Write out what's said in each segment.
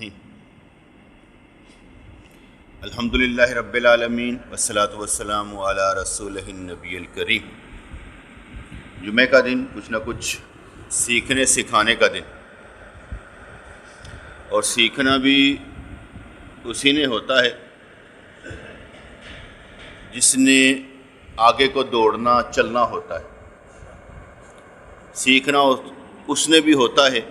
الرحیم الحمدللہ رب العالمین والصلاة والسلام علی رسولہ النبی الکریم۔ جمعہ کا دن کچھ نہ کچھ سیکھنے سکھانے کا دن، اور سیکھنا بھی اسی نے ہوتا ہے جس نے آگے کو دوڑنا چلنا ہوتا ہے۔ سیکھنا اس نے بھی ہوتا ہے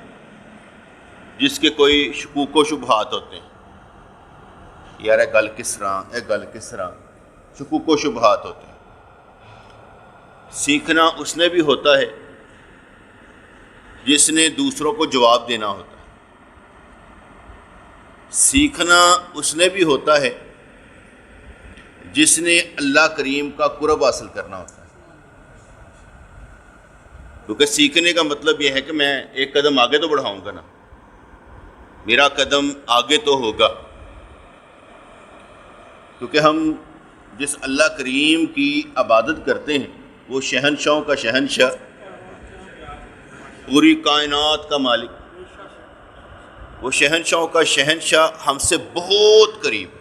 جس کے کوئی شکوک و شبہات ہوتے ہیں، یار اے گل کس طرح شکوک و شبہات ہوتے ہیں۔ سیکھنا اس نے بھی ہوتا ہے جس نے دوسروں کو جواب دینا ہوتا ہے۔ سیکھنا اس نے بھی ہوتا ہے جس نے اللہ کریم کا قرب حاصل کرنا ہوتا ہے۔ کیونکہ سیکھنے کا مطلب یہ ہے کہ میں ایک قدم آگے تو بڑھاؤں گا نا، میرا قدم آگے تو ہوگا، کیونکہ ہم جس اللہ کریم کی عبادت کرتے ہیں وہ شہنشاہوں کا شہنشاہ، پوری کائنات کا مالک، وہ شہنشاہوں کا شہنشاہ ہم سے بہت قریب ہے۔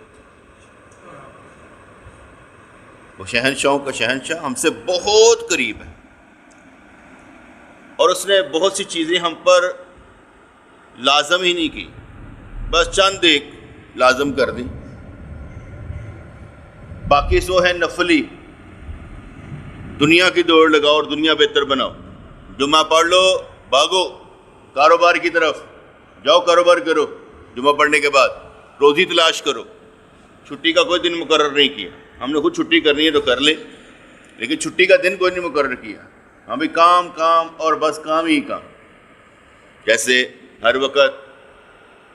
وہ شہنشاہوں کا شہنشاہ ہم سے بہت قریب ہے، اور اس نے بہت سی چیزیں ہم پر لازم ہی نہیں کی، بس چند ایک لازم کر دیں، باقی سو ہے نفلی۔ دنیا کی دوڑ لگاؤ اور دنیا بہتر بناؤ، جمعہ پڑھ لو بھاگو کاروبار کی طرف جاؤ، کاروبار کرو، جمعہ پڑھنے کے بعد روزی تلاش کرو۔ چھٹی کا کوئی دن مقرر نہیں کیا، ہم نے خود چھٹی کرنی ہے تو کر لیں، لیکن چھٹی کا دن کوئی نہیں مقرر کیا، ہم بھی کام اور بس کام ہی کام۔ جیسے ہر وقت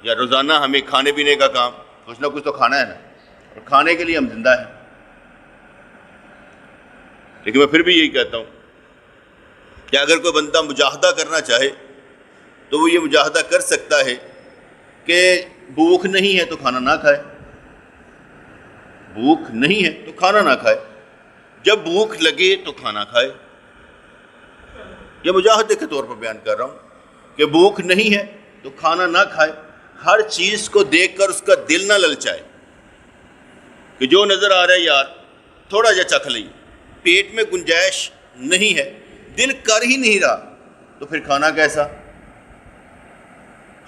یا روزانہ ہمیں کھانے پینے کا کام، کچھ نہ کچھ تو کھانا ہے نا، اور کھانے کے لیے ہم زندہ ہیں۔ لیکن میں پھر بھی یہی کہتا ہوں کہ اگر کوئی بندہ مجاہدہ کرنا چاہے تو وہ یہ مجاہدہ کر سکتا ہے کہ بھوک نہیں ہے تو کھانا نہ کھائے، بھوک نہیں ہے تو کھانا نہ کھائے، جب بھوک لگے تو کھانا کھائے۔ یہ مجاہدے کے طور پر بیان کر رہا ہوں کہ بھوک نہیں ہے تو کھانا نہ کھائے، ہر چیز کو دیکھ کر اس کا دل نہ للچائے کہ جو نظر آ رہا ہے یار تھوڑا جا چکھ لیں، پیٹ میں گنجائش نہیں ہے، دل کر ہی نہیں رہا تو پھر کھانا کیسا؟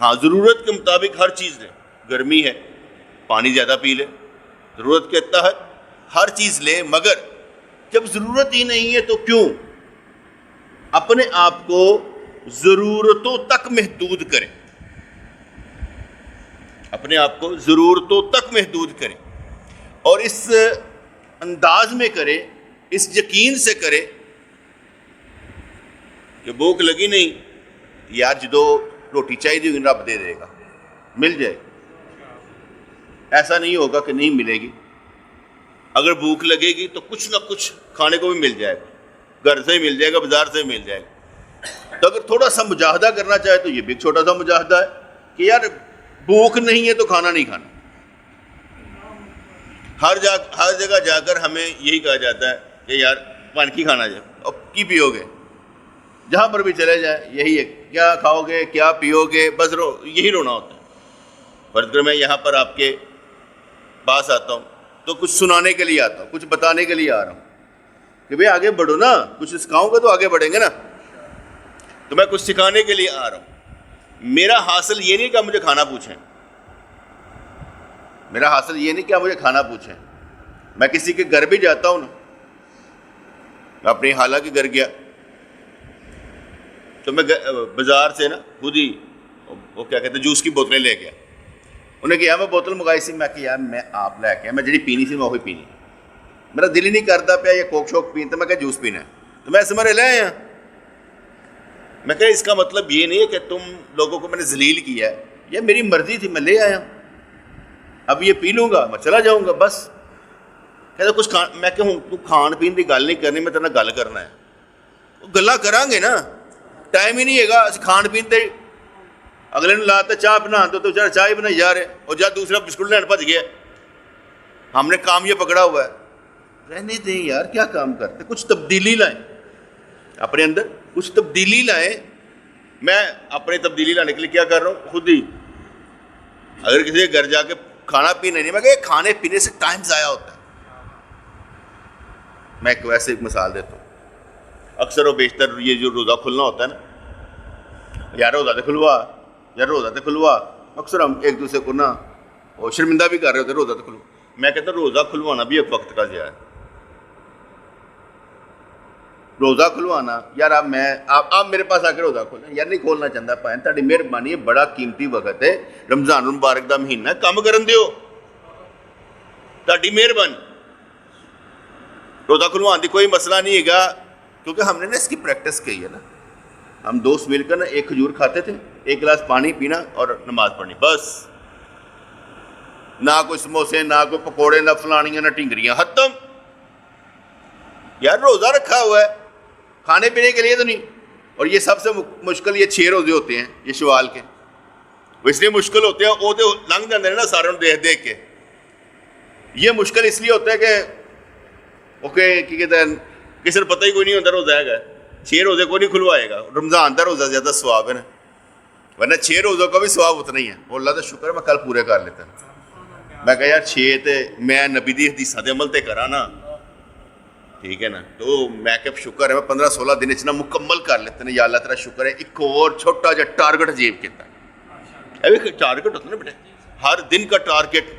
ہاں ضرورت کے مطابق ہر چیز لے، گرمی ہے پانی زیادہ پی لے، ضرورت کے تحت ہر چیز لے، مگر جب ضرورت ہی نہیں ہے تو کیوں؟ اپنے آپ کو ضرورتوں تک محدود کریں، اپنے آپ کو ضرورتوں تک محدود کریں، اور اس انداز میں کرے، اس یقین سے کرے کہ بھوک لگی نہیں یار جدو روٹی چاہیے ہوگی رب دے دے گا، مل جائے گی، ایسا نہیں ہوگا کہ نہیں ملے گی۔ اگر بھوک لگے گی تو کچھ نہ کچھ کھانے کو بھی مل جائے گا، گھر سے ہی مل جائے گا، بازار سے ہی مل جائے گا۔ تو اگر تھوڑا سا مجاہدہ کرنا چاہے تو یہ بھی ایک چھوٹا سا مجاہدہ ہے کہ یار بھوک نہیں ہے تو کھانا نہیں کھانا۔ ہر جگہ جا کر ہمیں یہی کہا جاتا ہے کہ یار پانی کی کھانا جائے، اور کی پیو گے، جہاں پر بھی چلے جائیں یہی ہے، کیا کھاؤ گے کیا پیو گے، بس یہی رونا ہوتا ہے۔ فرض کر میں یہاں پر آپ کے پاس آتا ہوں تو کچھ سنانے کے لیے آتا ہوں، کچھ بتانے کے لیے آ رہا ہوں کہ بھئی آگے بڑھو نا، کچھ سکھاؤں گا تو آگے بڑھیں گے نا، تو میں کچھ سکھانے کے لیے آ رہا ہوں۔ میرا حاصل یہ نہیں کہ مجھے کھانا پوچھیں، میرا حاصل یہ نہیں کہ مجھے کھانا پوچھیں۔ میں کسی کے گھر بھی جاتا ہوں نا، میں اپنی خالہ کے گھر گیا تو میں بازار سے نا خود ہی وہ کیا کہتے ہیں جوس کی بوتلیں لے گیا۔ انہیں کہا میں بوتل منگائی سی، میں کہ یار میں آپ لے کے میں جڑی پینی سی میں وہی پینی، میرا دل ہی نہیں کرتا پیا یہ کوک شوک پین، تو میں کہا جوس پینا ہے، تو میں سمجھ لے آیا۔ میں کہا اس کا مطلب یہ نہیں ہے کہ تم لوگوں کو میں نے ذلیل کیا ہے، یہ میری مرضی تھی، میں لے آیا، اب یہ پی لوں گا میں چلا جاؤں گا بس۔ کہتا کچھ میں کہوں تو کھان پین کی گل نہیں کرنی، میں تیرے گل کرنا ہے، گلا کریں گے نا، ٹائم ہی نہیں ہے گا کھان پین تے۔ اگلے نے لاتا چاہ بنا تو بچارا چائے بنا جا رہے، اور جب دوسرا بسکٹ لین بھج گیا، ہم نے کام یہ پکڑا ہوا ہے۔ رہنے دیں یار، کیا کام کرتے، کچھ تبدیلی لائیں اپنے اندر، کچھ تبدیلی لائیں۔ میں اپنے تبدیلی لانے کے لیے کیا کر رہا ہوں، خود ہی اگر کسی کے گھر جا کے کھانا پینا نہیں، میں کہ کھانے پینے سے ٹائم ضائع ہوتا ہے. میں ایک ویسے ایک مثال دیتا ہوں. اکثر و بیشتر یہ جو روزہ کھلنا ہوتا ہے نا، یار روزہ تو کھلوا، یار روزہ تو کھلوا، اکثر ہم ایک دوسرے کو نا وہ شرمندہ بھی کر رہے ہوتے روزہ تو کھلوا. میں کہتا ہوں روزہ کھلوانا بھی ایک وقت کا ضیاع ہے. روزہ کھلوانا یار آپ میرے پاس آ کے روزہ کھولیں، یار نہیں کھولنا چاہتا پائیں، تاری مہربانی ہے، بڑا قیمتی وقت ہے، رمضان المبارک دا مہینہ کم کرن دیو، تاری مہربانی. روزہ کھلوان دی کوئی مسئلہ نہیں ہے گا، کیونکہ ہم نے نا اس کی پریکٹس کی ہے نا. ہم دوست مل کر نا ایک کھجور کھاتے تھے، ایک گلاس پانی پینا اور نماز پڑھنی، بس. نہ کوئی سموسے، نہ کوئی پکوڑے، نہ فلانیاں، نہ ٹنگریاں، ختم. یار روزہ رکھا ہوا ہے، کھانے پینے کے لیے تو نہیں. اور یہ سب سے مشکل یہ 6 روزے ہوتے ہیں یہ شوال کے. وہ اس لیے مشکل ہوتے ہیں، وہ تو لنگ جاتے ہیں نا سارے دیکھ دیکھ کے. یہ مشکل اس لیے ہوتا ہے کہ کہتے ہیں کسی نے پتہ ہی کوئی نہیں ہوتا روزہ ہے. 6 روزے کو نہیں کھلوائے گا. رمضان کا روزہ زیادہ ثواب ہے نا، ورنہ 6 روزوں کا بھی ثواب اتنا ہی ہے. وہ اللہ کا شکر ہے میں کل پورے کر لیتا. میں کہا یار 6 تے میں نبی دی حدیثاں دے عمل تے کرا نا، ٹھیک ہے نا، تو میں کہ شکر ہے میں 15-16 دن اتنا مکمل کر لیتے ہیں. یا اللہ تیرا شکر ہے. ایک اور چھوٹا جا ٹارگٹ عجیب کیتا ہے. ابھی ٹارگٹ ہوتا ہے نا بیٹے، ہر دن کا ٹارگٹ،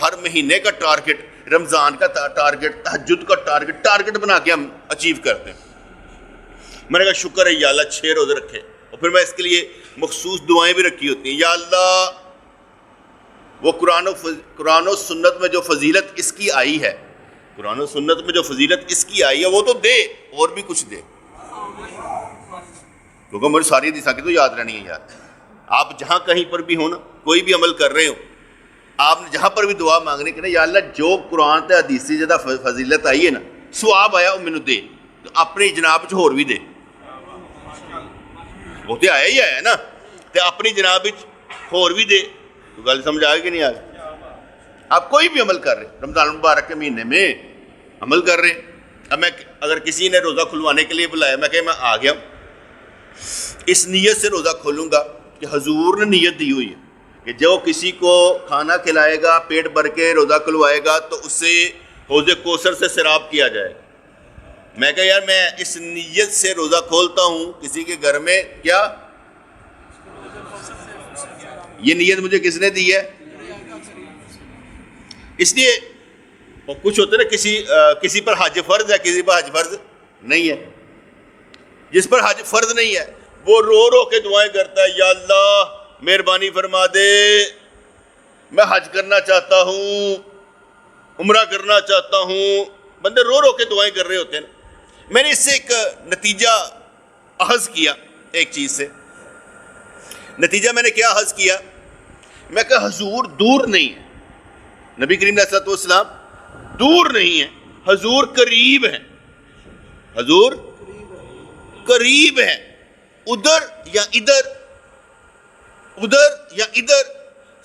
ہر مہینے کا ٹارگٹ، رمضان کا ٹارگٹ، تہجد کا ٹارگٹ بنا کے ہم اچیو کرتے ہیں. میں نے کہا شکر ہے یا اللہ 6 روزے رکھے. اور پھر میں اس کے لیے مخصوص دعائیں بھی رکھی ہوتی ہیں. یا اللہ وہ قرآن و سنت میں جو فضیلت اس کی آئی ہے، قرآن و سنت میں جو فضیلت اس کی آئی ہے وہ تو دے، اور بھی کچھ دے. کیونکہ مجھے ساری حدیثاں کی تو یاد رہنی ہے یار. آپ جہاں کہیں پر بھی ہو نا، کوئی بھی عمل کر رہے ہو، آپ نے جہاں پر بھی دعا مانگنے کے نا، یا اللہ جو قرآن تے حدیث سے زیادہ فضیلت آئی ہے نا، ثواب آیا وہ مینوں دے. تو اپنی جناب وچ ہور بھی دے. وہ تو آیا ہی آیا نا، تے اپنی جناب وچ ہور بھی دے. تو گل سمجھ آئے کہ نہیں آ رہی؟ آپ کوئی بھی عمل کر رہے، رمضان المبارک کے مہینے میں عمل کر رہے. اب میں اگر کسی نے روزہ کھلوانے کے لیے بلایا، میں کہ میں آ گیا ہوں، اس نیت سے روزہ کھولوں گا کہ حضور نے نیت دی ہوئی ہے کہ جو کسی کو کھانا کھلائے گا، پیٹ بھر کے روزہ کھلوائے گا تو اس سے حوض کوثر سے سیراب کیا جائے. میں کہا یار میں اس نیت سے روزہ کھولتا ہوں کسی کے گھر میں، کیا یہ نیت مجھے کس نے دی ہے؟ اس لیے کچھ ہوتے نا کسی پر حج فرض ہے، کسی پر حج فرض نہیں ہے. جس پر حج فرض نہیں ہے وہ رو رو کے دعائیں کرتا ہے، یا اللہ مہربانی فرما دے، میں حج کرنا چاہتا ہوں، عمرہ کرنا چاہتا ہوں. بندے رو رو کے دعائیں کر رہے ہوتے ہیں نا. میں نے اس سے ایک نتیجہ اخذ کیا، ایک چیز سے نتیجہ میں نے کیا اخذ کیا؟ میں کہا حضور دور نہیں ہے، نبی کریم علیہ السلام دور نہیں ہے، حضور قریب ہے. حضور قریب ہے. ادھر یا ادھر، ادھر یا ادھر.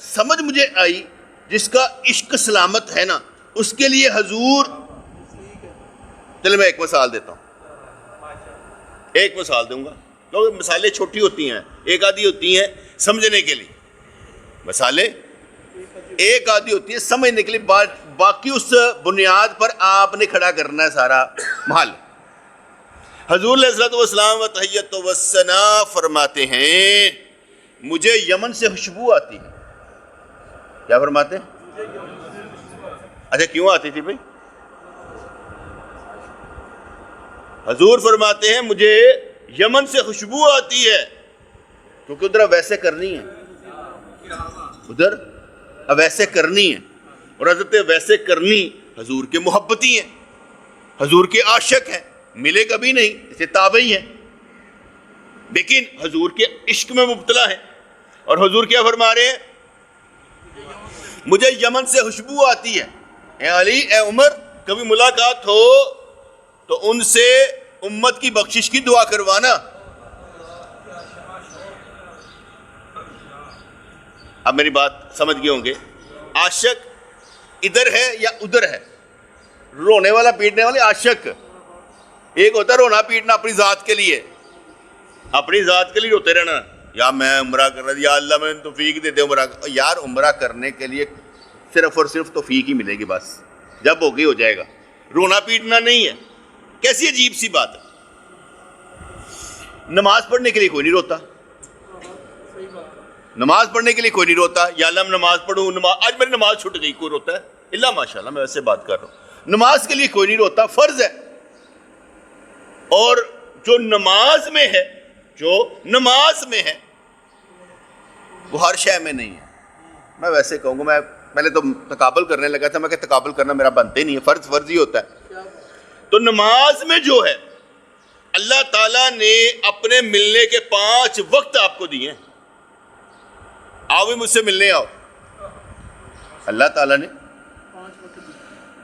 سمجھ مجھے آئی جس کا عشق سلامت ہے نا، اس کے لیے حضور. چلے میں ایک مثال دیتا ہوں، ایک مثال دوں گا، کیونکہ مثالیں چھوٹی ہوتی ہیں، ایک آدھی ہوتی ہیں سمجھنے کے لیے، مثالیں ایک آدھی ہوتی ہے سمجھنے کے لیے، باقی اس بنیاد پر آپ نے کھڑا کرنا ہے سارا محل. حضور علیہ الصلوۃ والسلام و تحیۃ و ثنا فرماتے ہیں مجھے یمن سے خوشبو آتی ہے. کیا فرماتے ہیں؟ اچھا کیوں آتی تھی بھائی؟ حضور فرماتے ہیں مجھے یمن سے خوشبو آتی ہے، کیونکہ ادھر ویسے کرنی ہے، ادھر ویسے کرنی ہے. اور حضرت ویسے کرنی حضور کے محبتی ہیں، حضور کے عاشق ہیں، ملے کبھی نہیں، اسے تابعی ہیں، لیکن حضور کے عشق میں مبتلا ہیں. اور حضور کیا فرما رہے ہیں؟ مجھے یمن سے خوشبو آتی ہے. اے علی، اے عمر، کبھی ملاقات ہو تو ان سے امت کی بخشش کی دعا کروانا. اب میری بات سمجھ گئے ہوں گے. عاشق ادھر ہے یا ادھر ہے؟ رونے والا پیٹنے والے عاشق. ایک ہوتا ہے رونا پیٹنا اپنی ذات کے لیے، اپنی ذات کے لیے روتے رہنا، یا میں عمرہ کر رہا یا اللہ میں توفیق دے دے عمرہ. یار عمرہ کرنے کے لیے صرف اور صرف توفیق ہی ملے گی بس. جب ہوگی ہو جائے گا. رونا پیٹنا نہیں ہے. کیسی عجیب سی بات ہے. نماز پڑھنے کے لیے کوئی نہیں روتا. نماز پڑھنے کے لیے کوئی نہیں روتا. یا اللہ میں نماز پڑھوں, آج میری نماز چھوٹ گئی, کوئی روتا ہے؟ اللہ ماشاءاللہ, میں ویسے بات کر رہا ہوں. نماز کے لیے کوئی نہیں روتا, فرض ہے. اور جو نماز میں ہے, جو نماز میں ہے وہ ہر شے میں نہیں ہے. میں ویسے کہوں گا, میں پہلے تو تقابل کرنے لگا تھا, میں کہ تقابل کرنا میرا بنتا ہی نہیں ہے, فرض فرض ہی ہوتا ہے. تو نماز میں جو ہے اللہ تعالیٰ نے اپنے ملنے کے 5 وقت آپ کو دیے ہیں. آؤ بھی مجھ سے ملنے آؤ. اللہ تعالیٰ نے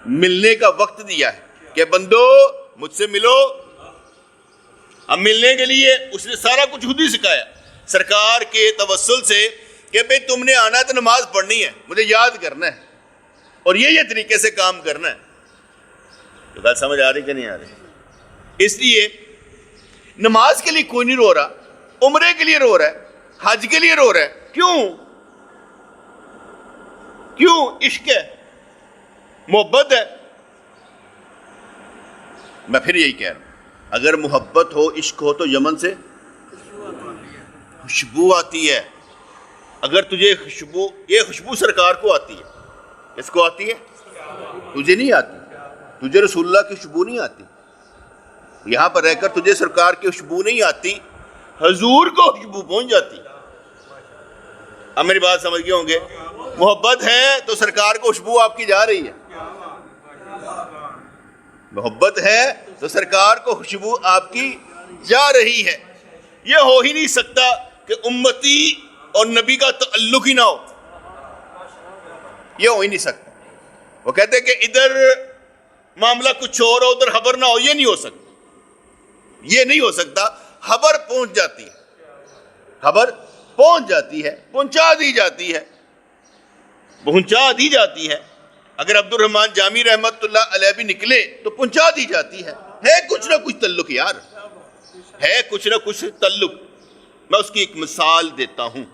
ملنے کا وقت دیا ہے کہ بندو مجھ سے ملو. اب ملنے کے لیے اس نے سارا کچھ خود ہی سکھایا سرکار کے توسل سے کہ بھئی تم نے آنا ہے تو نماز پڑھنی ہے, مجھے یاد کرنا ہے, اور یہ طریقے سے کام کرنا ہے. تو بات سمجھ آ رہی کہ نہیں آ رہی؟ اس لیے نماز کے لیے کوئی نہیں رو رہا, عمرے کے لیے رو رہا ہے, حج کے لیے رو رہا ہے. کیوں؟ عشق ہے, محبت ہے. میں پھر یہی کہہ رہا ہوں, اگر محبت ہو, عشق ہو, تو یمن سے خوشبو آتی ہے. اگر تجھے خوشبو, یہ خوشبو سرکار کو آتی ہے. اس کو آتی ہے, تجھے نہیں آتی. تجھے رسول اللہ کی خوشبو نہیں آتی. یہاں پر رہ کر تجھے سرکار کی خوشبو نہیں آتی, حضور کو خوشبو پہنچ جاتی. اب میری بات سمجھ گئے ہوں گے. محبت ہے تو سرکار کو خوشبو آپ کی جا رہی ہے. محبت ہے تو سرکار کو خوشبو آپ کی جا رہی ہے. یہ ہو ہی نہیں سکتا کہ امتی اور نبی کا تعلق ہی نہ ہو. یہ ہو ہی نہیں سکتا. وہ کہتے ہیں کہ ادھر معاملہ کچھ اور ہو, ادھر خبر نہ ہو. یہ نہیں ہو سکتا. یہ نہیں ہو سکتا. خبر پہنچ جاتی ہے, خبر پہنچ جاتی ہے, پہنچا دی جاتی ہے, پہنچا دی جاتی ہے. اگر عبد الرحمن جامی رحمت اللہ علیہ بھی نکلے تو پہنچا دی جاتی ہے. کچھ نہ کچھ تعلق یار, ہے کچھ نہ کچھ تعلق. میں اس کی ایک مثال دیتا ہوں.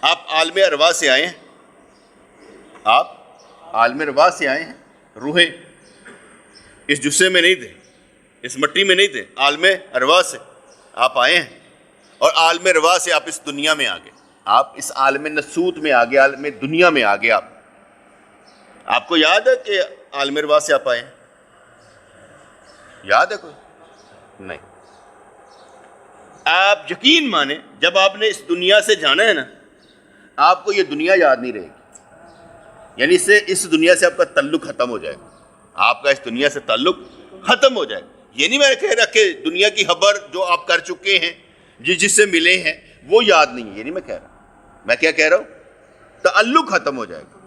آپ عالم ارواح سے آئے ہیں, آپ عالم ارواح سے آئے ہیں. روحیں اس جسے میں نہیں تھے, اس مٹی میں نہیں تھے, عالم ارواح سے آپ آئے ہیں. اور عالم ارواح سے آپ اس دنیا میں آ گئے. آپ اس عالم نسوت میں آ گئے, عالم دنیا میں آ گئے. آپ کو یاد ہے کہ عالم ارواح سے آپ آئے ہیں؟ یاد ہے کوئی؟ نہیں. آپ یقین مانیں, جب آپ نے اس دنیا سے جانا ہے نا, آپ کو یہ دنیا یاد نہیں رہے گی. یعنی اس دنیا سے آپ کا تعلق ختم ہو جائے گا. آپ کا اس دنیا سے تعلق ختم ہو جائے گا. یہ نہیں میں کہہ رہا کہ دنیا کی خبر جو آپ کر چکے ہیں, جس سے ملے ہیں, وہ یاد نہیں ہے. یہ نہیں میں کہہ رہا. میں کیا کہہ رہا ہوں, تعلق ختم ہو جائے گا.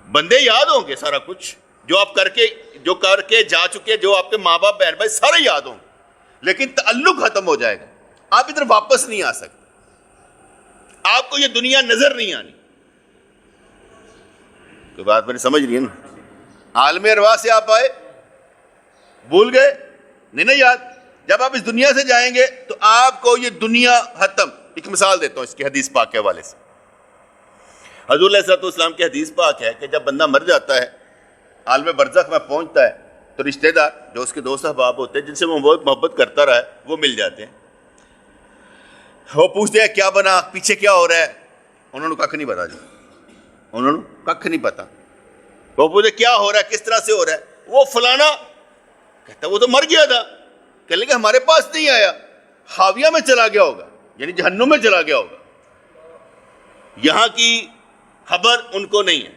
بندے یاد ہوں گے سارا کچھ جو آپ کر کے جا چکے, جو آپ کے ماں باپ بہن بھائی سارے یاد ہوں گے, لیکن تعلق ختم ہو جائے گا. آپ ادھر واپس نہیں آ سکتے. آپ کو یہ دنیا نظر نہیں آنی. کوئی بات میری سمجھ رہی ہے نا؟ عالم ارواح سے آپ آئے, بھول گئے نہیں یاد. جب آپ اس دنیا سے جائیں گے تو آپ کو یہ دنیا ختم. ایک مثال دیتا ہوں اس کی حدیث پاک کے حوالے سے. حضور علیہ الصلوۃ والسلام کی حدیث پاک ہے کہ جب بندہ مر جاتا ہے, عالم برزخ میں پہنچتا ہے, تو رشتہ دار جو اس کے دوست احباب ہوتے ہیں, جن سے وہ محبت کرتا رہا ہے, وہ مل جاتے ہیں. وہ پوچھتے ہیں کیا بنا, پیچھے کیا ہو رہا ہے. انہوں نے ککھ نہیں پتا. جی انہوں نے ککھ نہیں پتا. وہ پوچھتے کیا ہو رہا ہے, کس طرح سے ہو رہا ہے. وہ فلانا کہتا وہ تو مر گیا تھا. کہنے لگے ہمارے پاس نہیں آیا, حاویہ میں چلا گیا ہوگا, یعنی جہنم میں چلا گیا ہوگا. یہاں کی خبر ان کو نہیں ہے.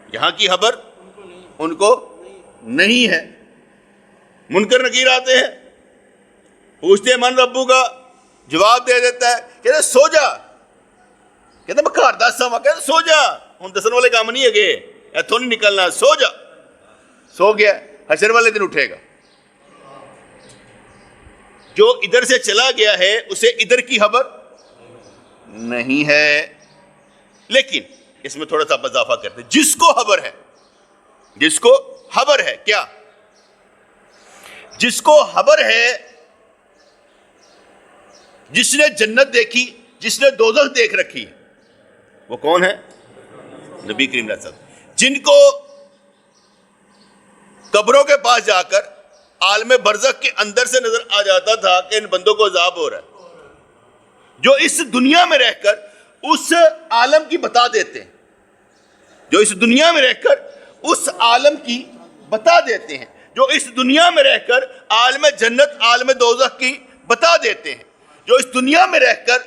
یہاں کی خبر ان کو نہیں ہے. منکر نکیر آتے ہیں, پوچھتے ہیں من ربو کا, جواب دے دیتا ہے, کہتے سو جا. کہتے میں گھر دس سوا. کہتے سو جا, ہوں دسن والے کام نہیں ہے کہ اتوں نہیں نکلنا, سو جا. سو گیا. حشر والے دن اٹھے گا. جو ادھر سے چلا گیا ہے اسے ادھر کی خبر نہیں ہے. لیکن اس میں تھوڑا سا اضافہ کرتے ہیں, جس کو خبر ہے, جس کو خبر ہے, کیا جس کو خبر ہے، جس نے جنت دیکھی، جس نے دوزخ دیکھ رکھی، وہ کون ہے؟ نبی کریم صلی اللہ علیہ وسلم، جن کو قبروں کے پاس جا کر عالم برزخ کے اندر سے نظر آ جاتا تھا کہ ان بندوں کو عذاب ہو رہا ہے، جو اس دنیا میں رہ کر اس عالم کی بتا دیتے ہیں، جو اس دنیا میں رہ کر اس عالم کی بتا دیتے ہیں، جو اس دنیا میں رہ کر عالم جنت عالم دوزخ کی بتا دیتے ہیں، جو اس دنیا میں رہ کر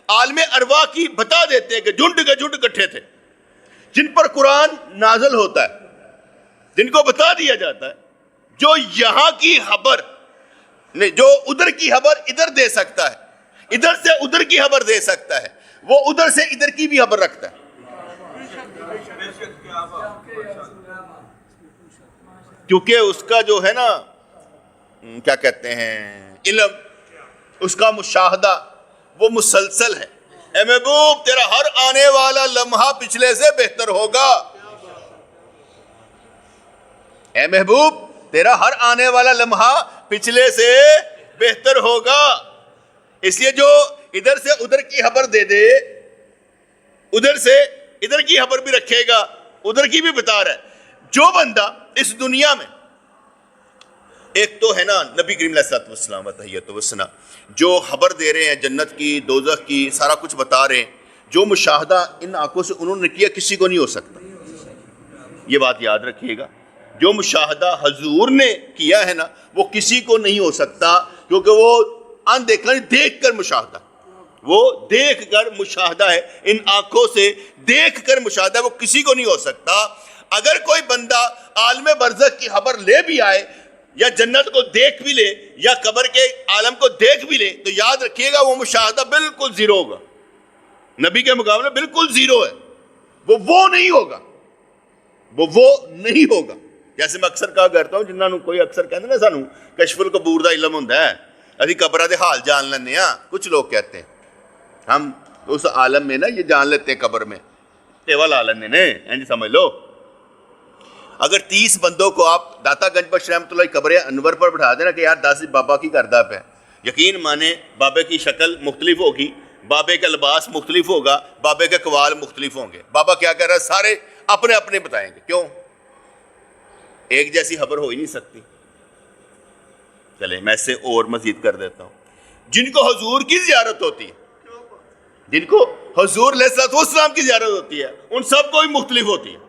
عالم ارواح کی بتا دیتے ہیں کہ جھنڈ کے جھنڈ اکٹھے تھے، جن پر قرآن نازل ہوتا ہے، جن کو بتا دیا جاتا ہے جو یہاں کی خبر نہیں، جو ادھر کی خبر ادھر دے سکتا ہے، ادھر سے ادھر کی خبر دے سکتا ہے، وہ ادھر سے ادھر کی بھی خبر رکھتا ہے۔ کیونکہ اس کا جو ہے نا کیا کہتے ہیں علم، اس کا مشاہدہ وہ مسلسل ہے۔ اے محبوب تیرا ہر آنے والا لمحہ پچھلے سے بہتر ہوگا، اے محبوب تیرا ہر آنے والا لمحہ پچھلے سے بہتر ہوگا۔ اس لیے جو ادھر سے ادھر کی خبر دے دے، ادھر سے ادھر کی خبر بھی رکھے گا، ادھر کی بھی بتا رہا ہے۔ جو بندہ اس دنیا میں، ایک تو ہے نا نبی کریم علیہ الصلوۃ والسلام و تحیۃ والثناء، جو خبر دے رہے ہیں جنت کی دوزخ کی، سارا کچھ بتا رہے ہیں، جو مشاہدہ ان آنکھوں سے انہوں نے کیا کسی کو نہیں ہو سکتا۔ یہ بات یاد رکھیے گا، جو مشاہدہ حضور نے کیا ہے نا وہ کسی کو نہیں ہو سکتا، کیونکہ وہ ان دیکھنا دیکھ کر مشاہدہ، وہ دیکھ کر مشاہدہ ہے، ان آنکھوں سے دیکھ کر مشاہدہ، وہ کسی کو نہیں ہو سکتا۔ اگر کوئی بندہ عالم برزخ کی خبر لے بھی آئے، یا جنت کو دیکھ بھی لے، یا قبر کے عالم کو دیکھ بھی لے، تو یاد رکھیے گا وہ مشاہدہ بالکل زیرو ہوگا، نبی کے مقابلے بالکل زیرو ہے، وہ نہیں ہوگا، وہ نہیں ہوگا۔ جیسے میں اکثر کہا کرتا ہوں، جنہاں نوں کوئی اکثر کہتے ہیں نا سانوں کشف القبور دا علم ہوندا ہے، ابھی قبراں دے حال جان لینے ہاں، کچھ لوگ کہتے ہیں ہم اس عالم میں نا یہ جان لیتے ہیں، قبر میں تیوا لا لینے نے، انج سمجھ لو۔ اگر 30 بندوں کو آپ داتا گنج بخش رحمۃ اللہ قبر انور پر بٹھا دینا کہ یار 10 بابا کی کردہ پہ، یقین مانے بابے کی شکل مختلف ہوگی، بابے کا لباس مختلف ہوگا، بابے کے قوال مختلف ہوں گے، بابا کیا کہہ رہا ہے سارے اپنے اپنے بتائیں گے، کیوں؟ ایک جیسی خبر ہو ہی نہیں سکتی۔ چلے میں اس سے اور مزید کر دیتا ہوں، جن کو حضور کی زیارت ہوتی ہے، جن کو حضور علیہ الصلوۃ والسلام کی زیارت ہوتی ہے، ان سب کو ہی مختلف ہوتی ہے۔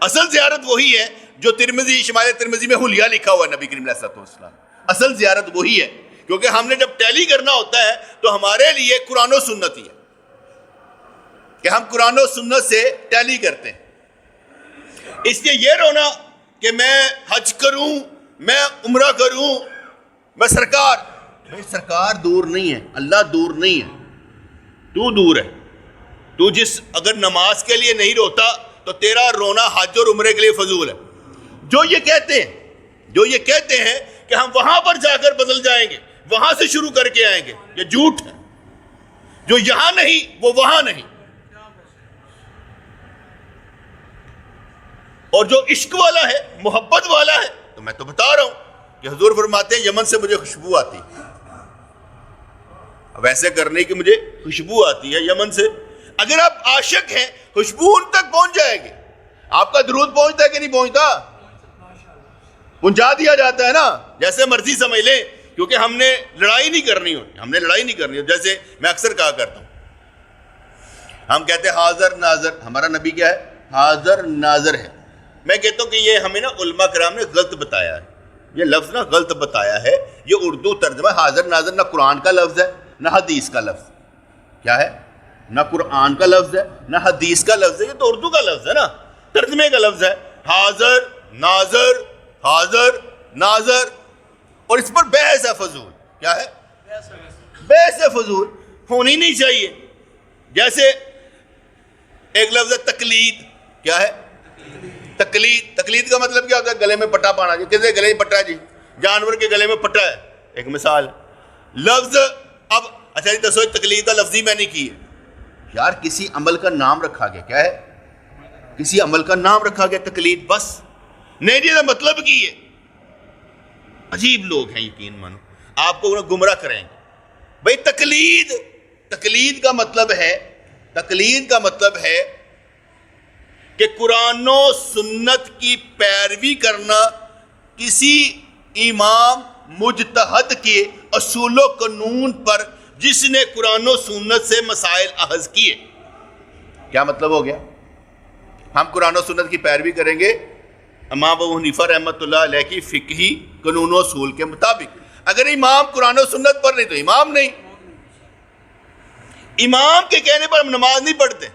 اصل زیارت وہی ہے جو ترمذی، شمائل ترمذی میں حلیہ لکھا ہوا ہے نبی کریم علیہ الصلوۃ والسلام، اصل زیارت وہی ہے، کیونکہ ہم نے جب ٹیلی کرنا ہوتا ہے تو ہمارے لیے قرآن و سنت ہی ہے کہ ہم قرآن و سنت سے ٹیلی کرتے ہیں۔ اس لیے یہ رونا کہ میں حج کروں، میں عمرہ کروں، میں سرکار دور نہیں ہے، اللہ دور نہیں ہے، تو دور ہے۔ تو جس اگر نماز کے لیے نہیں روتا تو تیرا رونا حج اور عمرے کے لیے فضول ہے۔ جو یہ کہتے ہیں کہ ہم وہاں پر جا کر بدل جائیں گے، وہاں سے شروع کر کے آئیں گے، یہ جھوٹ ہے۔ جو یہاں نہیں وہ وہاں نہیں۔ اور جو عشق والا ہے، محبت والا ہے، تو میں تو بتا رہا ہوں کہ حضور فرماتے ہیں یمن سے مجھے خوشبو آتی، اب ایسے کرنے کی مجھے خوشبو آتی ہے یمن سے۔ اگر آپ عاشق ہیں خوشبو ان تک پہنچ جائے گی۔ آپ کا درود پہنچتا ہے کہ نہیں پہنچتا؟ پہنچا دیا جاتا ہے نا، جیسے مرضی سمجھ لیں، کیونکہ ہم نے لڑائی نہیں کرنی ہوتی، جیسے میں اکثر کہا کرتا ہوں، ہم کہتے ہیں حاضر ناظر، ہمارا نبی کیا ہے؟ حاضر ناظر ہے۔ میں کہتا ہوں کہ یہ ہمیں نا علماء کرام نے غلط بتایا ہے، یہ لفظ نا غلط بتایا ہے، یہ اردو ترجمہ حاضر ناظر نہ قرآن کا لفظ ہے نہ حدیث کا لفظ، کیا ہے؟ نہ قرآن کا لفظ ہے نہ حدیث کا لفظ ہے، یہ تو اردو کا لفظ ہے نا، ترجمے کا لفظ ہے۔ حاضر ناظر، اور اس پر بحث ہے فضول، کیا ہے؟ بحث ہے فضول، ہونی نہیں چاہیے۔ جیسے ایک لفظ ہے تقلید، کیا ہے؟ تقلید کا مطلب کیا ہوتا ہے؟ گلے میں پٹا پانا، جی کسی گلے میں پٹا ہے، جی جانور کے گلے میں پٹا ہے، ایک مثال لفظ۔ اب اچھا جی دسو تقلید کا لفظی میں نہیں کی ہے، یار کسی عمل کا نام رکھا گیا، کیا ہے؟ کسی عمل کا نام رکھا گیا تقلید، بس نہیں جی مطلب کی ہے، عجیب لوگ ہیں، یقین مانو آپ کو گمراہ کریں گے. بھئی تقلید کا مطلب ہے کہ قرآن و سنت کی پیروی کرنا کسی امام مجتہد کے اصول و قانون پر جس نے قرآن و سنت سے مسائل اخذ کیے. کیا مطلب ہو گیا؟ ہم قرآن و سنت کی پیروی کریں گے امام ابو حنیفہ رحمۃ اللہ علیہ کی فقہی قانون و اصول کے مطابق. اگر امام قرآن و سنت پر نہیں تو امام نہیں. امام کے کہنے پر ہم نماز نہیں پڑھتے،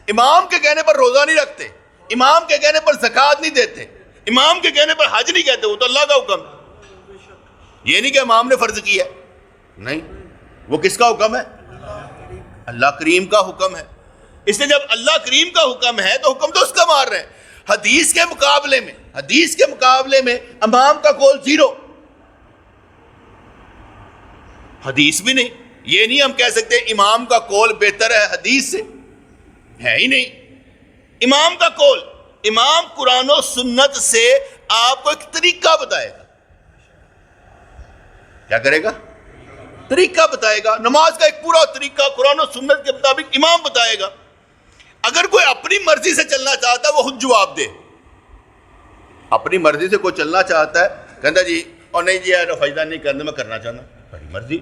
امام کے کہنے پر روزہ نہیں رکھتے، امام کے کہنے پر زکوٰۃ نہیں دیتے، امام کے کہنے پر حج نہیں کہتے. وہ تو اللہ کا حکم ہے. یہ نہیں کہ امام نے فرض کیا ہے، نہیں، وہ کس کا حکم ہے؟ اللہ کریم کا حکم ہے. اس لیے جب اللہ کریم کا حکم ہے تو حکم تو اس کا مار رہے ہیں. حدیث کے مقابلے میں امام کا قول 0. حدیث بھی نہیں. یہ نہیں ہم کہہ سکتے امام کا قول بہتر ہے حدیث سے، ہے ہی نہیں. امام کا قول، امام قرآن و سنت سے آپ کو ایک طریقہ بتائے گا. کیا کرے گا؟ طریقہ بتائے گا. نماز کا ایک پورا طریقہ قرآن و سنت کے مطابق امام بتائے گا. اگر کوئی اپنی مرضی سے چلنا چاہتا ہے وہ خود جواب دے. اپنی مرضی سے کوئی چلنا چاہتا ہے، کہتا جی اور نہیں جی یار فائدہ نہیں کرنا، میں کرنا چاہنا، بڑی مرضی.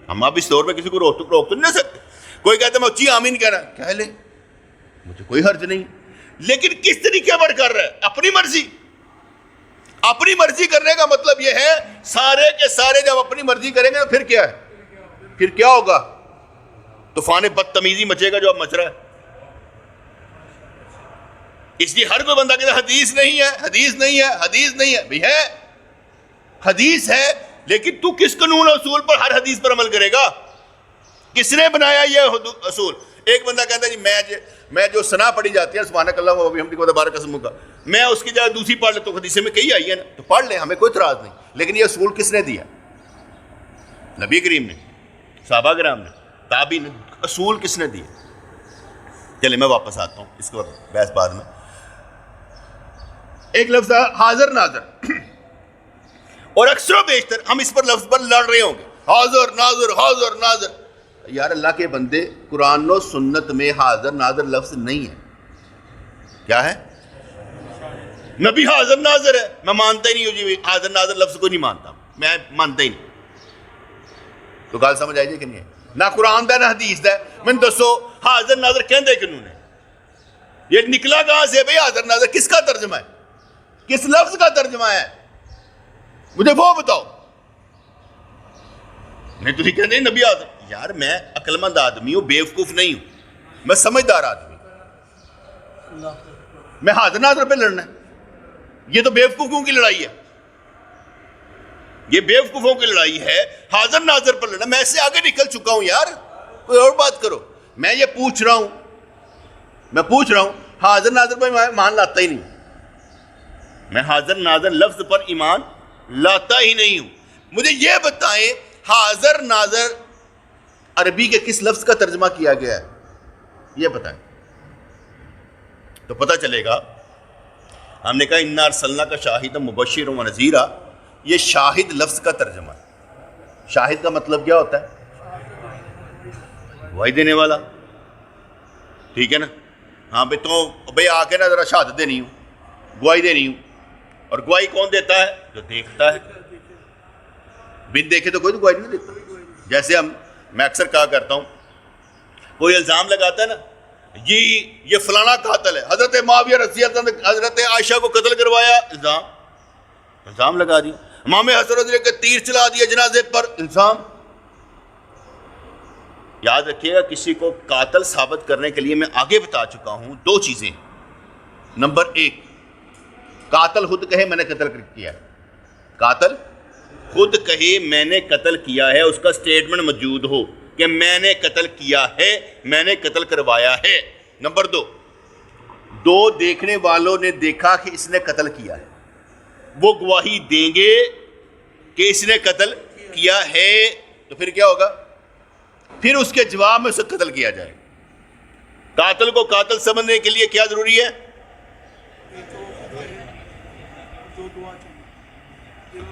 ہم اب اس دور میں کسی کو روک تو نہیں سکتے. کوئی کہتا ہے میں اچھی آمین کہہ رہا، کہہ لے، مجھے کوئی حرج نہیں. لیکن کس طریقے پر کر رہا ہے؟ اپنی مرضی. اپنی مرضی کرنے کا مطلب یہ ہے سارے کے سارے جب اپنی مرضی کریں گے تو پھر کیا ہے؟ پھر کیا ہوگا؟ طوفان بدتمیزی مچے گا جو اب مچ رہا ہے. اس لیے ہر کوئی بندہ کہتا ہے حدیث نہیں ہے، حدیث نہیں ہے، حدیث نہیں ہے. بھئی ہے، حدیث ہے، لیکن تو کس قانون اصول پر ہر حدیث پر عمل کرے گا؟ کس نے بنایا یہ اصول؟ ایک بندہ کہتا ہے جی میں جو ثنا پڑھی جاتی ہے سبحانک اللہم و بحمدک تبارک اسمک کا، میں اس کی جگہ دوسری پڑھ لے تو حدیث میں کہیں آئی ہے نا، تو پڑھ لیں، ہمیں کوئی اعتراض نہیں. لیکن یہ اصول کس نے دیا؟ نبی کریم نے، صحابہ کرام نے، تابعین نے. اصول کس نے دیا؟ چلے میں واپس آتا ہوں، اس کو بحث بعد میں. ایک لفظ ہے حاضر ناظر، اور اکثر و بیشتر ہم اس پر لفظ پر لڑ رہے ہوں گے. حاضر ناظر، حاضر ناظر. یار اللہ کے بندے، قرآن و سنت میں حاضر ناظر لفظ نہیں ہے. کیا ہے؟ نبی حاضر ناظر ہے. میں مانتا ہی نہیں ہوں جی حاضر ناظر لفظ کو نہیں مانتا، میں مانتا ہی نہیں. تو گل سمجھ آئی جی کہ نہیں ہے؟ نہ قرآن دا نہ حدیث دا. میں دسو حاضر ناظر کہندے کنوں نے؟ یہ نکلا کہاں سے بھئی حاضر ناظر؟ کس کا ترجمہ ہے؟ کس لفظ کا ترجمہ ہے؟ مجھے وہ بتاؤ. نہیں تھی کہتے نبی حاضر. یار میں عقل مند آدمی ہوں، بیوقوف نہیں ہوں، میں سمجھدار آدمی ہوں. میں حاضر ناظر پہ لڑنا ہے؟ یہ تو بیوقوفوں کی لڑائی ہے، یہ بیوقوفوں کی لڑائی ہے. حاضر ناظر پر لڑنا، میں اس سے آگے نکل چکا ہوں یار، کوئی اور بات کرو. میں یہ پوچھ رہا ہوں حاضر ناظر پر ایمان لاتا ہی نہیں. میں حاضر ناظر لفظ پر ایمان لاتا ہی نہیں ہوں. مجھے یہ بتائیں حاضر ناظر عربی کے کس لفظ کا ترجمہ کیا گیا ہے؟ یہ بتائیں تو پتہ چلے گا. ہم نے کہا انا ارسلناک شاہدا مبشرا ونذیرا، یہ شاہد لفظ کا ترجمہ ہے. شاہد کا مطلب کیا ہوتا ہے؟ گواہی دینے والا. ٹھیک ہے نا؟ ہاں بھائی تو بھائی آ کے نا ذرا شہادت دینی ہوں، گواہی دینی ہوں. اور گواہی کون دیتا ہے؟ جو دیکھتا ہے. بن دیکھے تو کوئی تو گواہی نہیں دیتا. جیسے میں اکثر کہا کرتا ہوں، کوئی الزام لگاتا ہے نا، یہ فلانا قاتل ہے، حضرت معاویہ رضی اللہ عنہ نے حضرت عائشہ کو قتل کروایا، الزام لگا دیا. امام حسن رضی اللہ کے تیر چلا دیا جنازے پر، الزام. یاد رکھیے گا کسی کو قاتل ثابت کرنے کے لیے میں آگے بتا چکا ہوں 2 چیزیں. نمبر 1، قاتل خود کہے میں نے قتل کیا ہے. قاتل خود کہے میں نے قتل کیا ہے، اس کا سٹیٹمنٹ موجود ہو کہ میں نے قتل کیا ہے، میں نے قتل کروایا ہے. نمبر 2 دیکھنے والوں نے دیکھا کہ اس نے قتل کیا ہے، وہ گواہی دیں گے کہ اس نے قتل کیا ہے. تو پھر کیا ہوگا؟ پھر اس کے جواب میں اسے قتل کیا جائے. قاتل کو قاتل سمجھنے کے لیے کیا ضروری ہے؟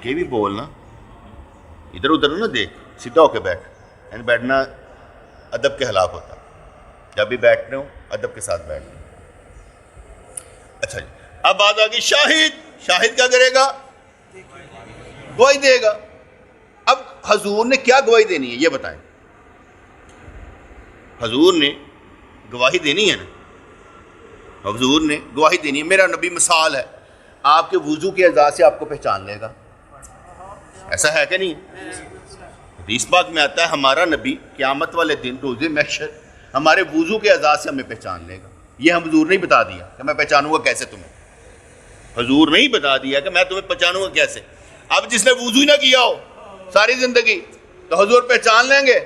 کہ بھی بولنا, ادھر ادھر نہ دیکھ, سیدھا ہو کے بیٹھ. یعنی بیٹھنا ادب کے خلاف ہوتا, جب بھی بیٹھنے ہو ادب کے ساتھ بیٹھنا. اچھا جی, اب بات آ گئی شاہد. شاہد کیا کرے گا؟ گواہی دے گا. اب حضور نے کیا گواہی دینی ہے یہ بتائیں. حضور نے گواہی دینی ہے نا, حضور نے گواہی دینی ہے. میرا نبی مثال ہے, آپ کے وضو کے اعضاء سے آپ کو پہچان لے گا. ایسا ہے کہ نہیں؟ حدیث پاک میں آتا ہے ہمارا نبی قیامت والے دن روز محشر ہمارے وضو کے اعضاء سے ہمیں پہچان لے گا. یہ ہم حضور نہیں بتا دیا کہ میں پہچانوں گا کیسے تمہیں. حضور نہیں بتا دیا کہ میں تمہیں پہچانوں گا کیسے. اب جس نے وضو ہی نہ کیا ہو ساری زندگی تو حضور پہچان لیں گے؟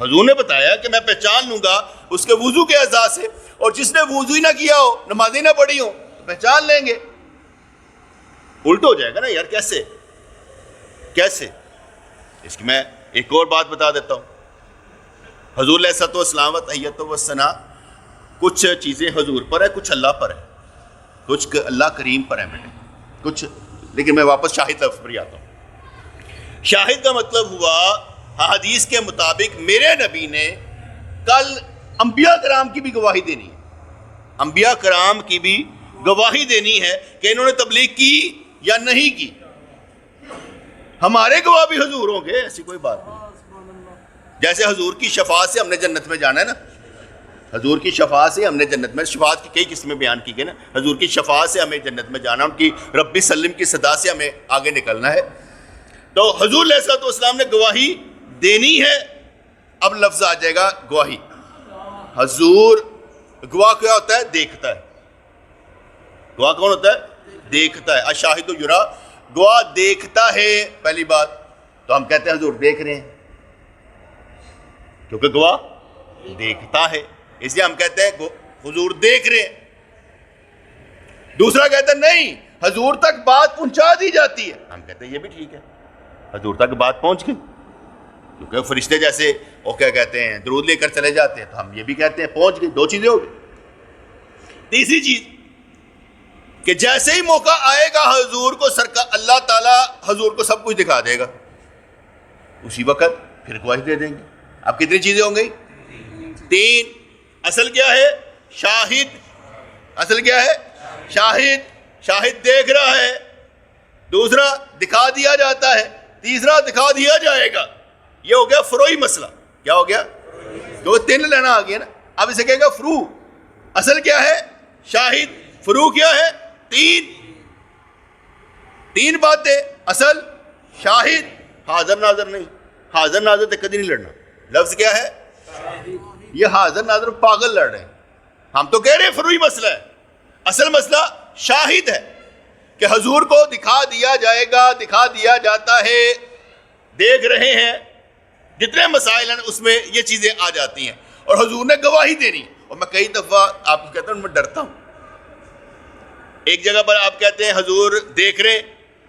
حضور نے بتایا کہ میں پہچان لوں گا اس کے وضو کے اعضاء سے, اور جس نے وضو ہی نہ کیا ہو, نمازیں نہ پڑھی ہو, پہچان لیں گے. الٹ ہو جائے گا نا یار. کیسے کیسے؟ اس کی میں ایک اور بات بتا دیتا ہوں. حضور علیہ الصلوۃ والسلام و تحیۃ و ثنا, کچھ چیزیں حضور پر ہے, کچھ اللہ پر ہے, کچھ اللہ کریم پر ہے بیٹے, کچھ. لیکن میں واپس شاہد لفظ پر ہی آتا ہوں. شاہد کا مطلب ہوا حدیث کے مطابق میرے نبی نے کل انبیاء کرام کی بھی گواہی دینی ہے. انبیاء کرام کی بھی گواہی دینی ہے کہ انہوں نے تبلیغ کی یا نہیں کی. ہمارے گواہ بھی حضور ہوں گے, ایسی کوئی بات نہیں. جیسے حضور کی شفاعت سے ہم نے جنت میں جانا ہے نا, حضور کی شفاعت سے ہم نے جنت میں, شفاعت کی کئی قسمیں بیان کی گئی نا. حضور کی شفاعت سے ہمیں جنت میں جانا, ان کی ربی سلم کی صدا سے ہمیں آگے نکلنا ہے. تو حضور علیہ الصلوۃ والسلام نے گواہی دینی ہے. اب لفظ آ جائے گا گواہی. حضور گواہ کیا ہوتا ہے؟ دیکھتا ہے. گواہ کون ہوتا ہے؟ دیکھتا ہے. الشاہد یرا, گواہ دیکھتا ہے. پہلی بات تو ہم کہتے ہیں حضور دیکھ رہے ہیں, کیونکہ گواہ دیکھتا ہے, اس لیے ہم کہتے ہیں حضور دیکھ رہے ہیں. دوسرا کہتا ہے نہیں, حضور تک بات پہنچا دی جاتی ہے. ہم کہتے ہیں یہ بھی ٹھیک ہے, حضور تک بات پہنچ گئی, کیونکہ فرشتے جیسے وہ کیا کہتے ہیں درود لے کر چلے جاتے ہیں, تو ہم یہ بھی کہتے ہیں پہنچ گئی. دو چیزیں ہو گئی. تیسری چیز کہ جیسے ہی موقع آئے گا حضور کو سرکار اللہ تعالیٰ حضور کو سب کچھ دکھا دے گا, اسی وقت پھر گواہی دے دیں گے. اب کتنی چیزیں ہوں گئی؟ 3. اصل کیا ہے؟ شاہد. اصل کیا ہے؟ شاہد. شاہد دیکھ رہا ہے. دوسرا دکھا دیا جاتا ہے. تیسرا دکھا دیا جائے گا. یہ ہو گیا فروئی مسئلہ. کیا ہو گیا؟ تو 3 لینا آ گیا نا. اب اسے کہے گا فرو. اصل کیا ہے؟ شاہد. فرو کیا ہے؟ 3 باتیں. اصل, شاہد, حاضر ناظر نہیں. حاضر ناظر تک کدی نہیں لڑنا. لفظ کیا ہے؟ یہ حاضر ناظر پاگل لڑ رہے ہیں. ہم تو کہہ رہے ہیں فروئی مسئلہ ہے. اصل مسئلہ شاہد ہے کہ حضور کو دکھا دیا جائے گا, دکھا دیا جاتا ہے, دیکھ رہے ہیں. جتنے مسائل ہیں اس میں یہ چیزیں آ جاتی ہیں, اور حضور نے گواہی دینی. اور میں کئی دفعہ آپ کو کہتا ہوں میں ڈرتا ہوں. ایک جگہ پر آپ کہتے ہیں حضور دیکھ رہے ہیں.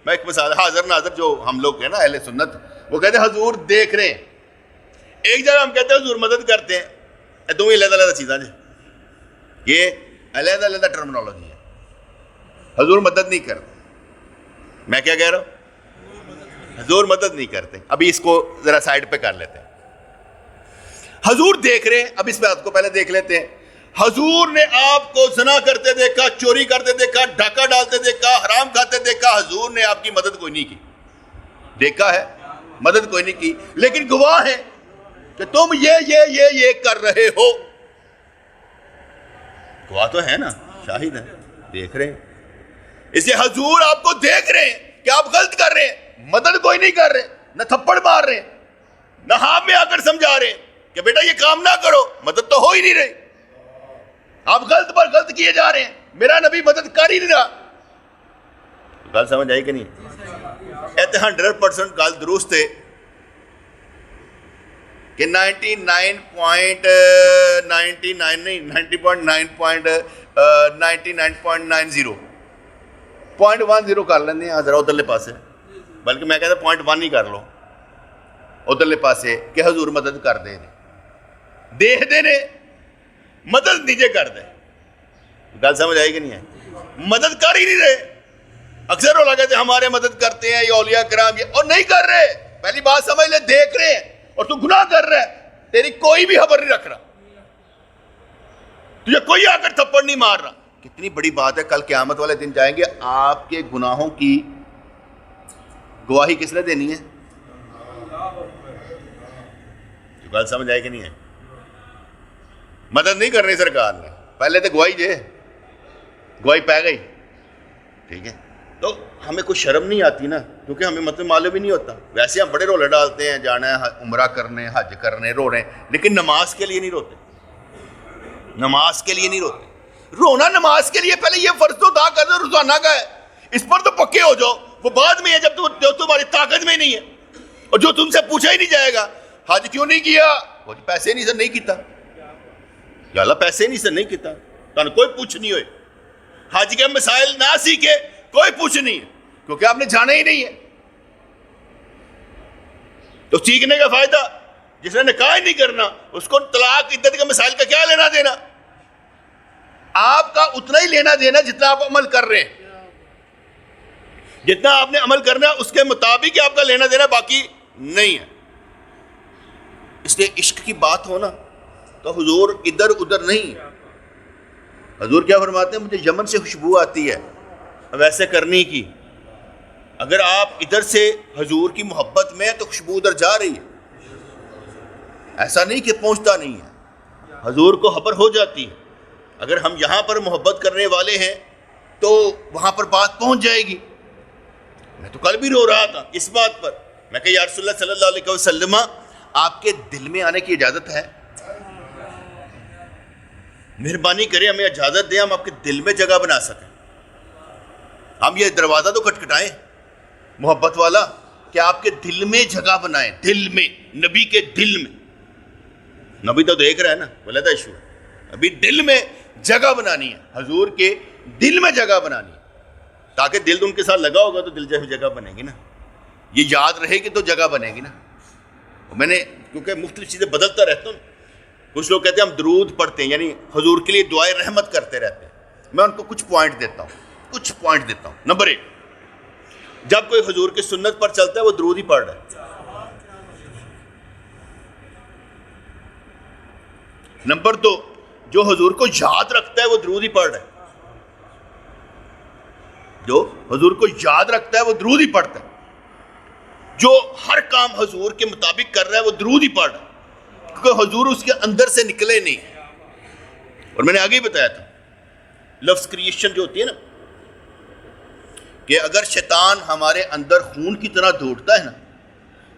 میں ایک مثال, حاضر ناظر جو ہم لوگ ہیں نا اہل سنت, وہ کہتے ہیں حضور دیکھ رہے ہیں. ایک جگہ ہم کہتے ہیں حضور مدد کرتے ہیں. دونوں علیحدہ علیحدہ چیزیں جی, یہ علیحدہ علیحدہ ٹرمنالوجی ہے. حضور مدد نہیں کرتے. میں کیا کہہ رہا ہوں؟ حضور مدد نہیں کرتے. ابھی اس کو ذرا سائڈ پہ کر لیتے ہیں. حضور دیکھ رہے ہیں. اب اس بات کو پہلے دیکھ لیتے ہیں. حضور نے آپ کو زنا کرتے دیکھا, چوری کرتے دیکھا, ڈھاکہ ڈالتے دیکھا, حرام کھاتے دیکھا. حضور نے آپ کی مدد کوئی نہیں کی. دیکھا ہے, مدد کوئی نہیں کی, لیکن گواہ ہے کہ تم یہ کر رہے ہو. گواہ تو ہے نا, شاہد ہے, دیکھ رہے ہیں. اس لیے حضور آپ کو دیکھ رہے ہیں کہ آپ غلط کر رہے ہیں, مدد کوئی نہیں کر رہے, نہ تھپڑ مار رہے ہیں, نہ ہاتھ میں آ کر سمجھا رہے ہیں کہ بیٹا یہ کام نہ کرو. مدد تو ہو ہی نہیں رہی. آپ غلط پر غلط کیے جا رہے ہیں. میرا نبی مدد کر ہی نہیں رہا. گل سمجھ آئی کہ نہیں؟ ایتے 100% گل درست ہے کہ 99.10 کر لینے ذرا ادھرلے پاسے, بلکہ میں کہتا 0.1 ہی کر لو ادھرلے پاسے, کہ حضور مدد کر دے, دیکھ دے نے, مدد نیچے کر دے. گل سمجھ آئی کہ نہیں ہے؟ مدد کر ہی نہیں رہے. اکثر وہ کہتے ہیں ہمارے مدد کرتے ہیں یہ اولیاء کرام یہ، اور نہیں کر رہے. پہلی بات سمجھ لے، دیکھ رہے ہیں اور تو گناہ کر رہا ہے، تیری کوئی بھی خبر نہیں رکھ رہا، تجھے کوئی آ کر تھپڑ نہیں مار رہا. کتنی بڑی بات ہے. کل قیامت والے دن جائیں گے، آپ کے گناہوں کی گواہی کس نے دینی ہے؟ جو گل سمجھ آئے کہ نہیں ہے؟ مدد نہیں کرنی سرکار نے، پہلے تو گواہی دے، گواہی پہ گئی. ٹھیک ہے، تو ہمیں کوئی شرم نہیں آتی نا، کیونکہ ہمیں مطلب معلوم ہی نہیں ہوتا. ویسے ہم بڑے رولے ڈالتے ہیں، جانا ہے عمرہ کرنے، حج کرنے، رو رہے ہیں، لیکن نماز کے لیے نہیں روتے. نماز کے لیے نہیں روتے. رونا نماز کے لیے پہلے یہ فرض تو ادا کر دو روزانہ کا ہے، اس پر تو پکے ہو جاؤ. وہ بعد میں ہے جب جو تمہاری طاقت میں نہیں ہے، اور جو تم سے پوچھا ہی نہیں جائے گا حج کیوں نہیں کیا، وہ پیسے نہیں سر نہیں کیتا. یا اللہ پیسے نہیں سر نہیں کیتا، تو کوئی پوچھ نہیں ہوئے. حج کے مسائل نہ سیکھے کوئی پوچھ نہیں ہے، کیونکہ آپ نے جانا ہی نہیں ہے. تو سیکھنے کا فائدہ، جس نے نکاح ہی نہیں کرنا اس کو طلاق عدت کے مسائل کا کیا لینا دینا؟ آپ کا اتنا ہی لینا دینا جتنا آپ عمل کر رہے ہیں. جتنا آپ نے عمل کرنا ہے اس کے مطابق آپ کا لینا دینا، باقی نہیں ہے. اس لیے عشق کی بات ہو نا تو حضور ادھر ادھر نہیں. حضور کیا فرماتے ہیں؟ مجھے یمن سے خوشبو آتی ہے ویسے کرنی کی. اگر آپ ادھر سے حضور کی محبت میں تو خوشبو ادھر جا رہی ہے، ایسا نہیں کہ پہنچتا نہیں ہے، حضور کو خبر ہو جاتی ہے. اگر ہم یہاں پر محبت کرنے والے ہیں تو وہاں پر بات پہنچ جائے گی. میں تو کل بھی رو رہا تھا اس بات پر، میں کہ یا رسول اللہ صلی اللہ علیہ وسلم آپ کے دل میں آنے کی اجازت ہے؟ مہربانی کریں ہمیں اجازت دیں، ہم آپ کے دل میں جگہ بنا سکیں. ہم یہ دروازہ تو کھٹکھٹائیں محبت والا کہ آپ کے دل میں جگہ بنائیں. دل میں، نبی کے دل میں. نبی تو دیکھ رہا ہے نا، بولے تھا ایشو ابھی دل میں جگہ بنانی ہے، حضور کے دل میں جگہ بنانی ہے، تاکہ دل ان کے ساتھ لگا ہوگا تو دل جیسی جگہ بنے گی نا. یہ یاد رہے گی تو جگہ بنے گی نا. میں نے کیونکہ مختلف چیزیں بدلتا رہتا ہوں. کچھ لوگ کہتے ہیں ہم درود پڑھتے ہیں، یعنی حضور کے لیے دعائے رحمت کرتے رہتے ہیں. میں ان کو کچھ پوائنٹ دیتا ہوں. نمبر 1، جب کوئی حضور کی سنت پر چلتا ہے وہ درود ہی پڑھ رہا ہے. نمبر 2، جو حضور کو یاد رکھتا ہے وہ درود ہی پڑھ رہا ہے. جو حضور کو یاد رکھتا ہے وہ درود ہی پڑھتا ہے. جو ہر کام حضور کے مطابق کر رہا ہے وہ درود ہی پڑھ رہا ہے، کیونکہ حضور اس کے اندر سے نکلے نہیں. اور میں نے آگے ہی بتایا تھا لفظ کریشن جو ہوتی ہے نا، کہ اگر شیطان ہمارے اندر خون کی طرح دوڑتا ہے نا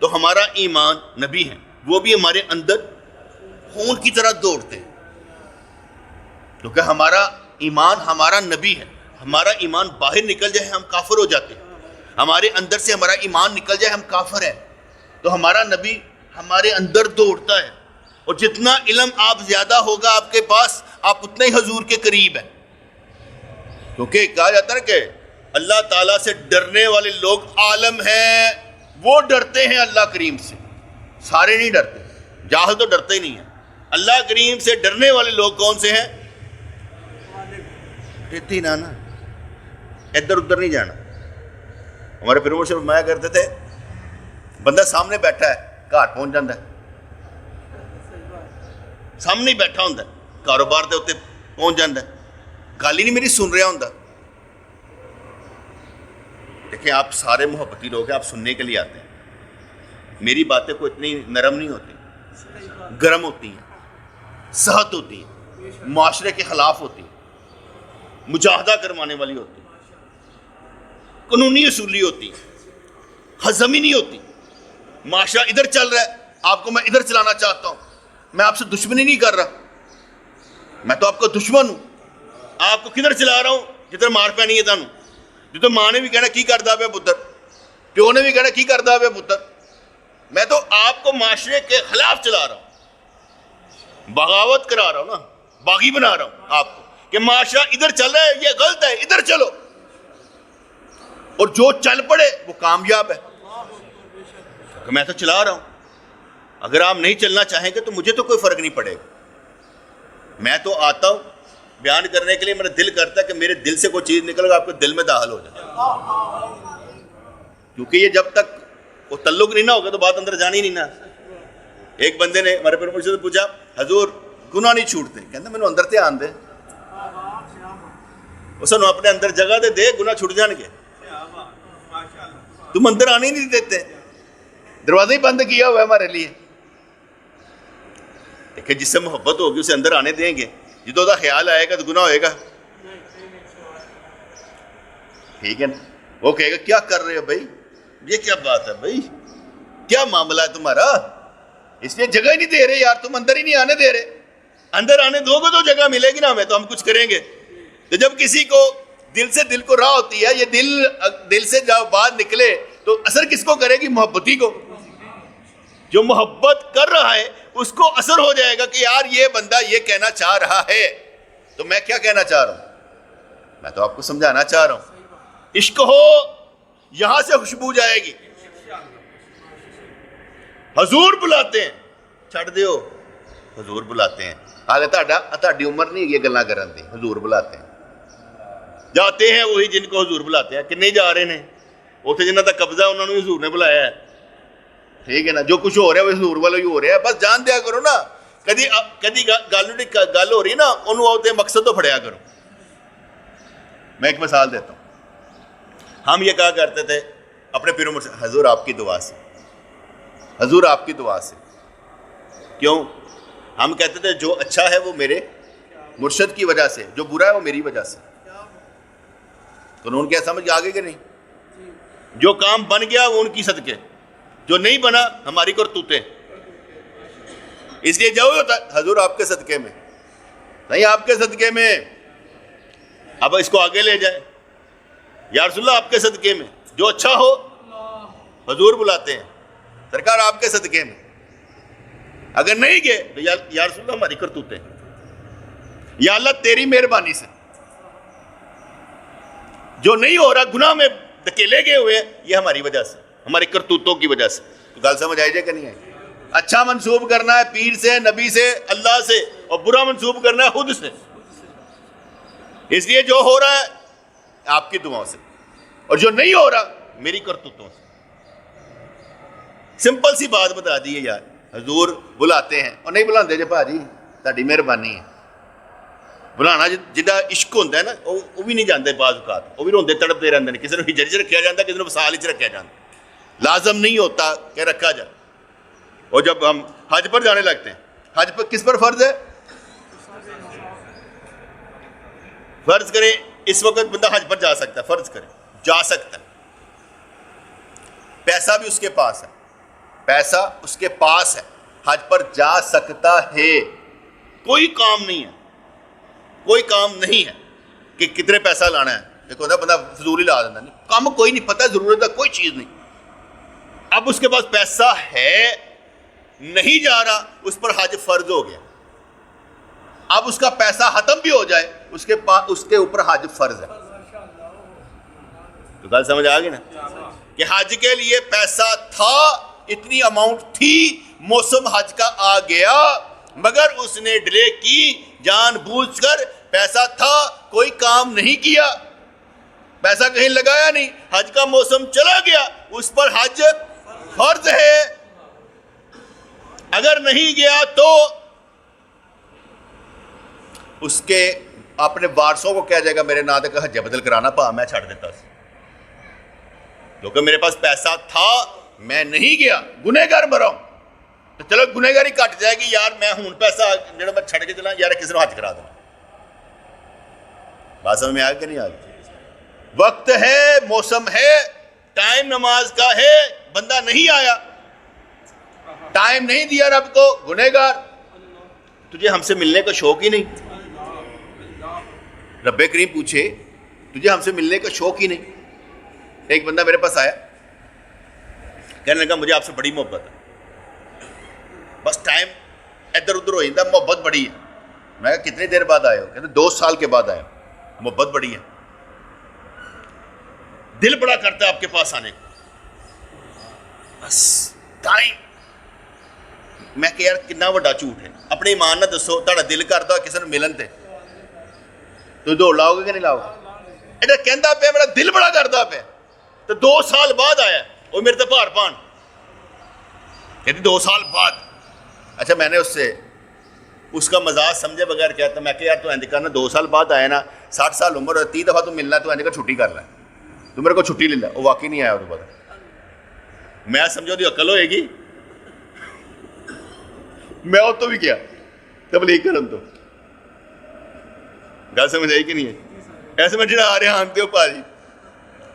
تو ہمارا ایمان نبی ہے وہ بھی ہمارے اندر خون کی طرح دوڑتے ہیں، کیونکہ ہمارا ایمان ہمارا نبی ہے. ہمارا ایمان باہر نکل جائے ہم کافر ہو جاتے ہیں، ہمارے اندر سے ہمارا ایمان نکل جائے ہم کافر ہیں. تو ہمارا نبی ہمارے اندر دوڑتا ہے، اور جتنا علم آپ زیادہ ہوگا آپ کے پاس آپ اتنے ہی حضور کے قریب ہیں. کیونکہ کہا جاتا ہے کہ اللہ تعالیٰ سے ڈرنے والے لوگ عالم ہیں، وہ ڈرتے ہیں اللہ کریم سے. سارے نہیں ڈرتے، جاہل تو ڈرتے ہی نہیں ہیں. اللہ کریم سے ڈرنے والے لوگ کون سے ہیں؟ ڈرتے ہی نا، ادھر ادھر نہیں جانا. ہمارے پھر صرف فرمایا کرتے تھے بندہ سامنے بیٹھا ہے گھر پہنچ جاتا ہے، سامنے ہی بیٹھا ہوتا ہے کاروبار دے اتنے پہنچ جاتا ہے، گل ہی نہیں میری سن رہا ہوتا. دیکھیں آپ سارے محبتی لوگ ہیں، آپ سننے کے لیے آتے ہیں. میری باتیں کوئی اتنی نرم نہیں ہوتی، گرم ہوتی ہیں، سخت ہوتی ہیں، معاشرے کے خلاف ہوتی ہیں، مجاہدہ کروانے والی ہوتی ہیں، قانونی اصولی ہوتی ہیں، ہضمی نہیں ہوتی. معاشرہ ادھر چل رہا ہے، آپ کو میں ادھر چلانا چاہتا ہوں. میں آپ سے دشمنی نہیں کر رہا، میں تو آپ کا دشمن ہوں. آپ کو کدھر چلا رہا ہوں؟ جدھر مار پینی ہے تانوں، جدھر ماں نے بھی کہنا کی کردا پیا پتر، پیو نے بھی کہنا کی کردا پیا پتر. میں تو آپ کو معاشرے کے خلاف چلا رہا ہوں، بغاوت کرا رہا ہوں نا، باغی بنا رہا ہوں آپ کو کہ معاشرہ ادھر چل رہا ہے، یہ غلط ہے، ادھر چلو. اور جو چل پڑے وہ کامیاب ہے، کہ میں تو چلا رہا ہوں. اگر آپ نہیں چلنا چاہیں گے تو مجھے تو کوئی فرق نہیں پڑے گا. میں تو آتا ہوں بیان کرنے کے لیے میرا دل کرتا ہے کہ میرے دل سے کوئی چیز نکل کر آپ کے دل میں داخل ہو جائے، کیونکہ یہ جب تک وہ تعلق نہیں نہ ہوگا تو بات اندر جانی نہیں نا۔ ایک بندے نے ہمارے پیر مرشد سے پوچھا حضور گناہ نہیں چھوٹتے، کہتا میں اندر تے آن دے، اس نے اپنے اندر جگہ دے گناہ چھوٹ جان گے، تم اندر آنے ہی نہیں دیتے، دروازہ ہی بند کیا ہوا ہے ہمارے لیے۔ دیکھیں جس سے محبت ہوگی اسے اندر آنے دیں گے، جدو دا خیال آئے گا تو گناہ ہوئے گا، ٹھیک ہے نا؟ وہ کہے گا کیا کر رہے ہو بھائی، یہ کیا بات ہے بھائی، کیا معاملہ ہے تمہارا، اس لیے جگہ ہی نہیں دے رہے یار، تم اندر ہی نہیں آنے دے رہے، اندر آنے دو گے تو جگہ ملے گی نا ہمیں، تو ہم کچھ کریں گے۔ تو جب کسی کو دل کو راہ ہوتی ہے، یہ دل سے جب بات نکلے تو اثر کس کو کرے گی؟ محبتی کو۔ جو محبت کر رہا ہے اس کو اثر ہو جائے گا کہ یار یہ بندہ یہ کہنا چاہ رہا ہے، تو میں کیا کہنا چاہ رہا ہوں؟ میں تو آپ کو سمجھانا چاہ رہا ہوں، عشق ہو یہاں سے خوشبو جائے گی۔ حضور بلاتے ہیں، چھڑ دیو، حضور بلاتے ہیں، حالے تہاڈی عمر نہیں یہ گلاں کرن دی، حضور بلاتے ہیں، جاتے ہیں وہی جن کو حضور بلاتے ہیں، کہ نہیں جا رہے ہیں اتنے جنہ کا قبضہ انہوں نے حضور نے بلایا ہے، ٹھیک ہے نا؟ جو کچھ ہو رہا ہے وہ حضور والا ہی ہو رہا ہے، بس جان دیا کرو نا، کدی گل ہو رہی نا انہوں آتے مقصد تو پھڑیا کرو۔ میں ایک مثال دیتا ہوں، ہم یہ کہا کرتے تھے اپنے پیروں میں، حضور آپ کی دعا سے، حضور آپ کی دعا سے، کیوں؟ ہم کہتے تھے جو اچھا ہے وہ میرے مرشد کی وجہ سے، جو برا ہے وہ میری وجہ سے۔ تو انہوں نے کیا سمجھ آگے کہ نہیں؟ جو کام بن گیا وہ ان کی صدقے، جو نہیں بنا ہماری کرتوتیں، اس لیے جو ہوتا ہے حضور آپ کے صدقے میں، نہیں آپ کے صدقے میں، اب اس کو آگے لے جائے، یا رسول اللہ آپ کے صدقے میں جو اچھا ہو، حضور بلاتے ہیں سرکار آپ کے صدقے میں، اگر نہیں گئے تو یا رسول اللہ ہماری کرتوتیں، یا اللہ تیری مہربانی سے جو نہیں ہو رہا، گناہ میں دھکیلے گئے ہوئے ہیں، یہ ہماری وجہ سے، ہماری کرتوتوں کی وجہ سے۔ تو گل سمجھ آئی جائے کہ نہیں آئی؟ اچھا منسوب کرنا ہے پیر سے، نبی سے، اللہ سے، اور برا منسوب کرنا ہے خود سے، اس لیے جو ہو رہا ہے آپ کی دعاؤں سے، اور جو نہیں ہو رہا میری کرتوتوں سے۔ سمپل سی بات بتا دی ہے یار، حضور بلاتے ہیں، اور نہیں بلاتے جی بھاجی تہاڈی مہربانی ہے، بلانا جدا عشق ہوتا ہے نا وہ بھی نہیں جانتے، بعض اوقات وہ بھی روندے تڑپتے رہتے ہیں، کسی نے ہجر چ رکھا جاتا، کسی نے وصال چ رکھا جاتا، لازم نہیں ہوتا کہ رکھا جائے۔ اور جب ہم حج پر جانے لگتے ہیں، حج پر کس پر فرض ہے؟ فرض کریں اس وقت بندہ حج پر جا سکتا ہے، فرض کریں جا سکتا ہے، پیسہ بھی اس کے پاس ہے، پیسہ اس کے پاس ہے، حج پر جا سکتا ہے، کوئی کام نہیں ہے، کوئی کام نہیں ہے کہ کتنے پیسہ لانا ہے، دیکھو نا بندہ فضول ہی لا دینا، نہیں کام کوئی نہیں، پتہ ضرورت ہے کوئی چیز نہیں، اب اس کے پاس پیسہ ہے نہیں جا رہا، اس پر حج فرض ہو گیا، اب اس کا پیسہ ختم بھی ہو جائے اس کے اوپر حج فرض ہے۔ تو گل سمجھ آ گئی نا کہ حج کے لیے پیسہ تھا، اتنی اماؤنٹ تھی، موسم حج کا آ گیا مگر اس نے ڈیلے کی، جان بوجھ کر، پیسہ تھا کوئی کام نہیں کیا، پیسہ کہیں لگایا نہیں، حج کا موسم چلا گیا، اس پر حج فرض ہے، اگر نہیں گیا تو اس کے اپنے وارثوں کو کہہ جائے گا میرے نام تک حج بدل کرانا پا میں چھڑ دیتا سی، کیونکہ میرے پاس پیسہ تھا میں نہیں گیا، گنہگار مرا ہوں، تو چلو گنہگاری کٹ جائے گی، یار میں ہوں پیسہ جڑا میں چھڑ کے چلا، یار کسی نے حج کرا دینا۔ بات سمجھ میں آ کہ نہیں آ گئی؟ وقت ہے، موسم ہے، ٹائم نماز کا ہے، بندہ نہیں آیا، ٹائم نہیں دیا رب کو، گنہگار، تجھے ہم سے ملنے کا شوق ہی نہیں۔ رب کریم پوچھے تجھے ہم سے ملنے کا شوق ہی نہیں۔ ایک بندہ میرے پاس آیا، کہنے لگا مجھے آپ سے بڑی محبت ہے، بس ٹائم ادھر ادھر ہو جاتا، محبت بڑی ہے۔ میں کہا کتنی دیر بعد آئے ہو؟ کہتے 2 سال کے بعد آئے ہو، محبت بڑی ہے، دل بڑا کرتا ہے آپ کے پاس آنے کو، بس ٹائم۔ میں کہ یار کتنا بڑا جھوٹ ہے، اپنے ایمان نہ دسو، تہاڈا دل کردا کسی نے ملن تے، تو دوڑ لاؤ گے کہ نہیں لاؤ گے؟ ایڈا کہندا پیا میرا دل بڑا کردا پیا، تو 2 سال بعد آیا وہ میرے تے بھار پان، کہتی 2 سال بعد۔ اچھا میں نے اس کا مزاج سمجھے بغیر کہتا، میں کہ یار تو اینج کرنا 2 سال بعد آیا نا، 60 سال عمر ہے، 30 دفعہ تو ملنا، تو اینج کر چھٹی کر لیں، تو میرے کو چھٹی لے لے۔ وہ واقعی نہیں آیا، وہ بعد میں سمجھو دی عقل ہوئے گی، میں وہ تو بھی کیا تبلیغ کرن تو گل سمجھ آئی کہ نہیں ہے؟ ایسے میں جڑا آ رہے آنتے ہو پاجی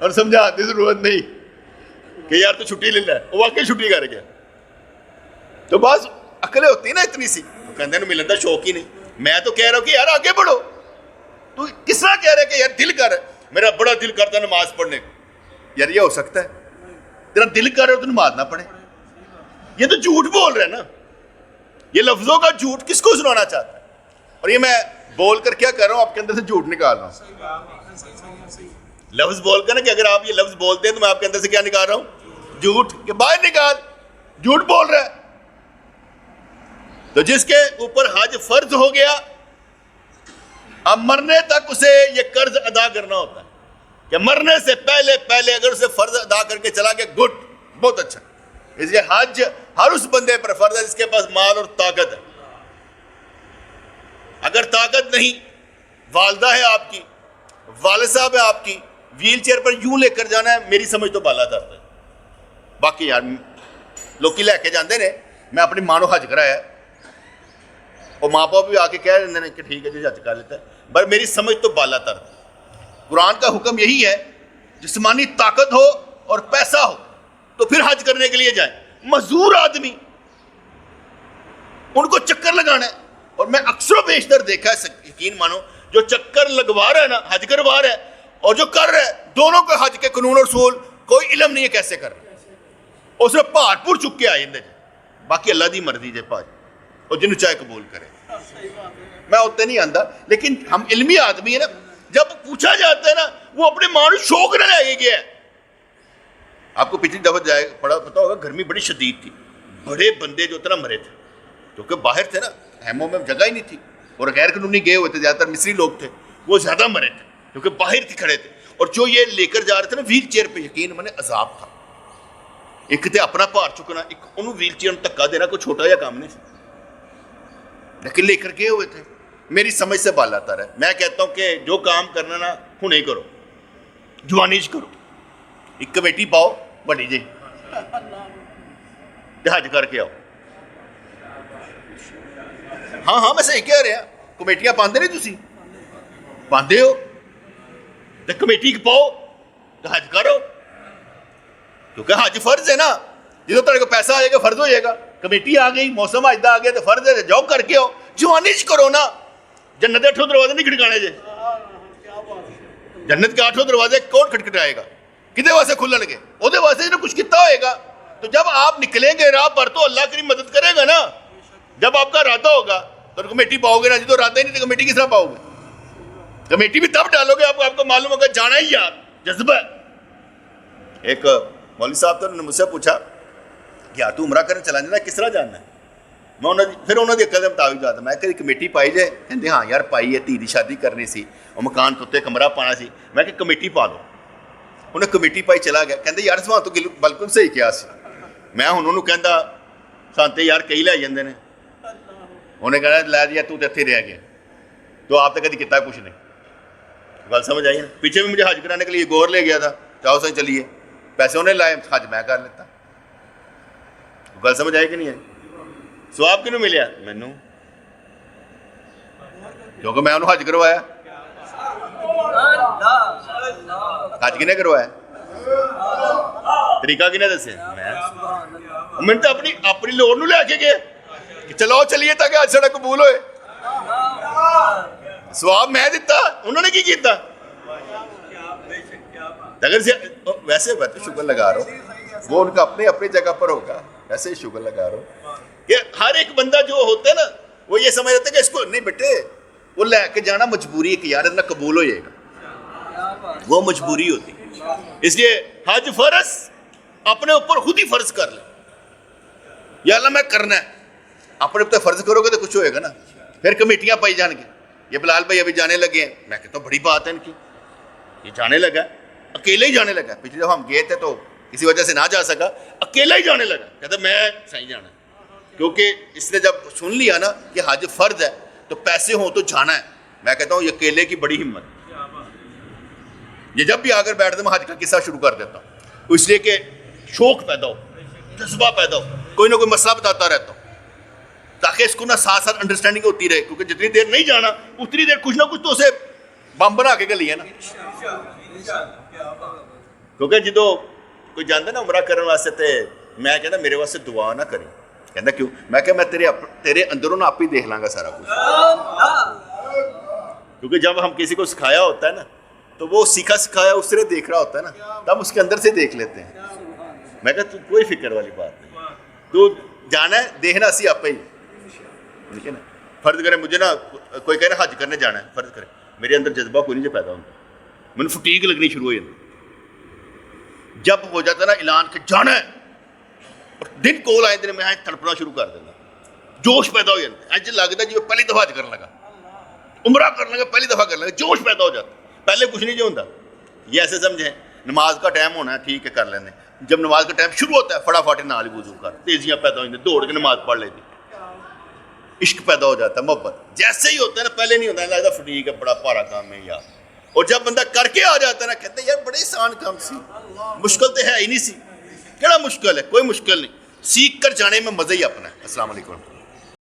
اور سمجھانے کی ضرورت نہیں کہ یار تو چھٹی لے لے، وہ واقعی چھٹی کر گیا۔ تو بعض عقلیں ہوتی نا اتنی سی، کہندے نے ملن دا شوق ہی نہیں۔ میں تو کہہ رہا ہوں کہ یار آگے بڑھو، تو کس طرح کہہ رہے کہ یار دل کر، میرا بڑا دل کرتا نماز پڑھنے کو، یار یہ ہو سکتا ہے تیرا دل کر رہا تو نماز نہ پڑھے؟ یہ تو جھوٹ بول رہے ہیں نا، یہ لفظوں کا جھوٹ کس کو سنانا چاہتا ہے؟ اور یہ میں بول کر کیا کر رہا ہوں، آپ کے اندر سے جھوٹ نکال رہا ہوں، لفظ بول کر نا، کہ اگر آپ یہ لفظ بولتے ہیں تو میں آپ کے اندر سے کیا نکال رہا ہوں؟ جھوٹ، کہ باہر نکال، جھوٹ بول رہا ہے۔ تو جس کے اوپر حج فرض ہو گیا، اب مرنے تک اسے یہ قرض ادا کرنا ہوتا ہے کہ مرنے سے پہلے اگر اسے فرض ادا کر کے چلا گیا، گڈ، بہت اچھا۔ اس لیے حج ہر اس بندے پر فرض ہے جس کے پاس مال اور طاقت ہے۔ اگر طاقت نہیں، والدہ ہے آپ کی، والد صاحب ہے آپ کی، ویل چیئر پر یوں لے کر جانا ہے، میری سمجھ تو بالا تر ہے۔ باقی یار لوگ لے کے جاندے نے، میں اپنی ماں نو حج کرایا، اور ماں باپ بھی آ کے کہہ رہے ہیں کہ ٹھیک ہے جی حج کر لیتا ہے، پر میری سمجھ تو بالا تر ہے۔ قرآن کا حکم یہی ہے، جسمانی طاقت ہو اور پیسہ ہو تو پھر حج کرنے کے لیے جائیں۔ مزدور آدمی، ان کو چکر لگانا ہے، اور میں اکثر و بیشتر دیکھا ہے، یقین مانو، جو چکر لگوا رہا ہے نا، حج کروا رہا ہے، اور جو کر رہا ہے، دونوں کو حج کے قانون اور اصول کوئی علم نہیں ہے کیسے کر رہا ہے، اور صرف پہاڑ پور چک کے آئے، باقی اللہ دی مرضی جے پاج، اور جنہوں چاہے قبول کرے۔ میں ہوتے نہیں آندہ، لیکن ہم علمی آدمی ہیں نا، جب پوچھا جاتا ہے نا، وہ اپنے مانو شوق نہ لے گیا ہے۔ آپ کو پچھلی دفعہ جائے پڑا پتا ہوگا، گرمی بڑی شدید تھی، بڑے بندے جو اتنا مرے تھے، کیونکہ باہر تھے نا، ہیموں میں جگہ ہی نہیں تھی، اور غیر قانونی گئے ہوئے تھے، زیادہ تر مصری لوگ تھے، وہ زیادہ مرے تھے کیونکہ باہر تھی کھڑے تھے۔ اور جو یہ لے کر جا رہے تھے نا ویل چیئر پہ، یقین مانے عذاب تھا، ایک تے اپنا بھار چکنا، ایک انہوں ویل چیئر میں دھکا دینا، کوئی چھوٹا یا کام نہیں تھا، لیکن لے کر گئے ہوئے تھے۔ میری سمجھ سے بالا تر ہے۔ میں کہتا ہوں کہ جو کام کرنا نا ہنے کرو، جوانی چ کرو، ایک کمیٹی پاؤ بڑی جی، حج کر کے آؤ۔ ہاں میں صحیح کہہ رہا، کمیٹیاں پاندے نہیں، تسی پاندے ہو تو کمیٹی پاؤ تو حج کرو، کیونکہ حج فرض ہے نا، جدو تیرے کو پیسہ آئے گا فرض ہو جائے گا۔ کمیٹی آ گئی، موسم حج دا آ گیا تو فرض ہے، جاؤ کر کے آؤ، جوانی چ کرو نا۔ جنت کے 8 دروازے نہیں کھٹکانے جے، جنت کے 8 دروازے کون کھٹکھٹائے گا؟ کدے واسطے کھلن گے؟ وہ واسطے جو کچھ کتا ہوئے گا۔ تو جب آپ نکلیں گے راہ پر تو اللہ کی مدد کرے گا نا، جب آپ کا ارادہ ہوگا تو کمیٹی پاؤ گے نا، جب ارادہ ہی نہیں تو کمیٹی کس طرح پاؤ گے؟ کمیٹی بھی تب ڈالو گے آپ کو معلوم ہوگا، جانا ہی یار جذبہ ہے۔ ایک مولوی صاحب تو انہوں نے مجھ سے پوچھا کہ یار تو عمرہ کرنے چلا جانا، کس طرح جاننا ہے؟ پھر انہوں نے عقل کے مطابق جاتا، میں کہ کمیٹی پائی جائے، کہتے ہاں یار پائی ہے، دھی دی شادی کرنی سی، اور مکان توتے کمرہ پانا سی، میں کہ کمیٹی پا دو۔ انہیں کمیٹی پائی چلا گیا، کہتے یار سوال تو بالکل صحیح کیا سی۔ میں انہوں کہتا سانتے یار کئی لے جاندے نے، انہیں کہنا لے دیا تو اتنے رہ گیا، تو آپ نے کدی کتا کچھ نہیں۔ گل سمجھ آئی نا؟ پیچھے بھی مجھے حج کرانے کے لیے گور لے گیا تھا، چاہو سہی چلیے، پیسے انہیں لائے، حج میں کر لیتا۔ گل سمجھ آئی کہ نہیں ہے؟ سواب کنوں ملیا؟ مینوں، کیونکہ میں انہوں حج کروایا۔ حج کنے کروایا؟ طریقہ کنے دسے؟ میں تو اپنی لوڑ نو لے کے گئے کہ چلو چلیے تاکہ حج ساڈا قبول ہوئے۔ سواب میں دیتا، انہوں نے کی کیتا؟ اگر ویسے شکر لگا رہا ہوں، وہ ان کا اپنی جگہ پر ہوگا، ویسے ہی شکر لگا رہا ہوں کہ ہر ایک بندہ جو ہوتا ہے نا، وہ یہ سمجھ رہتا ہے کہ اس کو نہیں بیٹے، وہ لے کے جانا مجبوری ہے کہ یار اتنا قبول ہو جائے گا، وہ مجبوری ہوتی ہے۔ اس لیے حج فرض اپنے اوپر خود ہی فرض کر لیں، یا اللہ میں کرنا ہے، اپنے اوپر فرض کرو گے تو کچھ ہوئے گا نا، پھر کمیٹیاں پائی جان گی۔ یہ بلال بھائی ابھی جانے لگے ہیں. میں کہتا ہوں بڑی بات ہے ان کی, یہ جانے لگا ہے, اکیلے ہی جانے لگا ہے. پچھلے دفعہ ہم گئے تھے تو کسی وجہ سے نہ جا سکا, اکیلا ہی جانے لگا. کہتا میں صحیح جانا ہے, کیونکہ اس نے جب سن لیا نا کہ حج فرض ہے تو پیسے ہوں تو جانا ہے. میں کہتا ہوں یہ اکیلے کی بڑی ہمت. یہ جب بھی آ کر بیٹھتا میں حج کا قصہ شروع کر دیتا ہوں, اس لیے کہ شوق پیدا ہو, جذبہ پیدا ہو, کوئی نہ کوئی مسئلہ بتاتا رہتا ہوں تاکہ اس کو نا ساتھ ساتھ انڈرسٹینڈنگ ہوتی رہے. کیونکہ جتنی دیر نہیں جانا اتنی دیر کچھ نہ کچھ تو اسے بم بنا کے گلی ہے نا. کیونکہ جدو کوئی جانتا نا عمرہ کرنے واسطے تے میں کہنا میرے واسطے دعا نہ کریں. کہنا کیوں؟ میں کہ میں تیرے اندروں نہ آپ ہی دیکھ لاں گا سارا کچھ. کیونکہ جب ہم کسی کو سکھایا ہوتا ہے نا تو وہ سیکھا سکھایا اس طرح دیکھ رہا ہوتا ہے نا, تب اس کے اندر سے دیکھ لیتے ہیں. میں کہا تو کوئی فکر والی بات نہیں, تو جانا ہے دیکھنا اسی آپ ہی. ٹھیک ہے نا, فرض کرے مجھے نا کوئی کہہ رہا حج کرنے جانا ہے, فرض کرے میرے اندر جذبہ کوئی نہیں پیدا ہوتا, میں نے فٹیگ لگنی شروع ہو جاتی. جب ہو جاتا نا اعلان کہ جانا ہے اور دن کول آئے دن میں تڑپنا شروع کر دینا, جوش پیدا ہو جاتا ہے. ایسے لگتا ہے جی پہلی دفعہ حج کرنے لگا, عمرہ کرنے لگا, پہلی دفعہ کرنے لگا, جوش پیدا ہو جاتا. پہلے کچھ نہیں جو ہوتا. یہ ایسے سمجھیں نماز کا ٹائم ہونا ہے ٹھیک ہے کر لینے, جب نماز کا ٹائم شروع ہوتا ہے فٹافٹ نال وضو کر, تیزیاں پیدا ہو جاتی, دوڑ کے نماز پڑھ لیتی, عشق پیدا ہو جاتا ہے, محبت. جیسے ہی ہوتا ہے نا پہلے نہیں ہوتا ہے, لگتا فٹیگ ہے بڑا بھارا کام ہے یار. اور جب بندہ کر کے آ جاتا ہے نا کہتے ہیں یار بڑے آسان کام سی, مشکل تو ہے ہی نہیں سی. کیڑا مشکل ہے؟ کوئی مشکل نہیں, سیکھ کر جانے میں مزہ ہی اپنا ہے. السلام علیکم.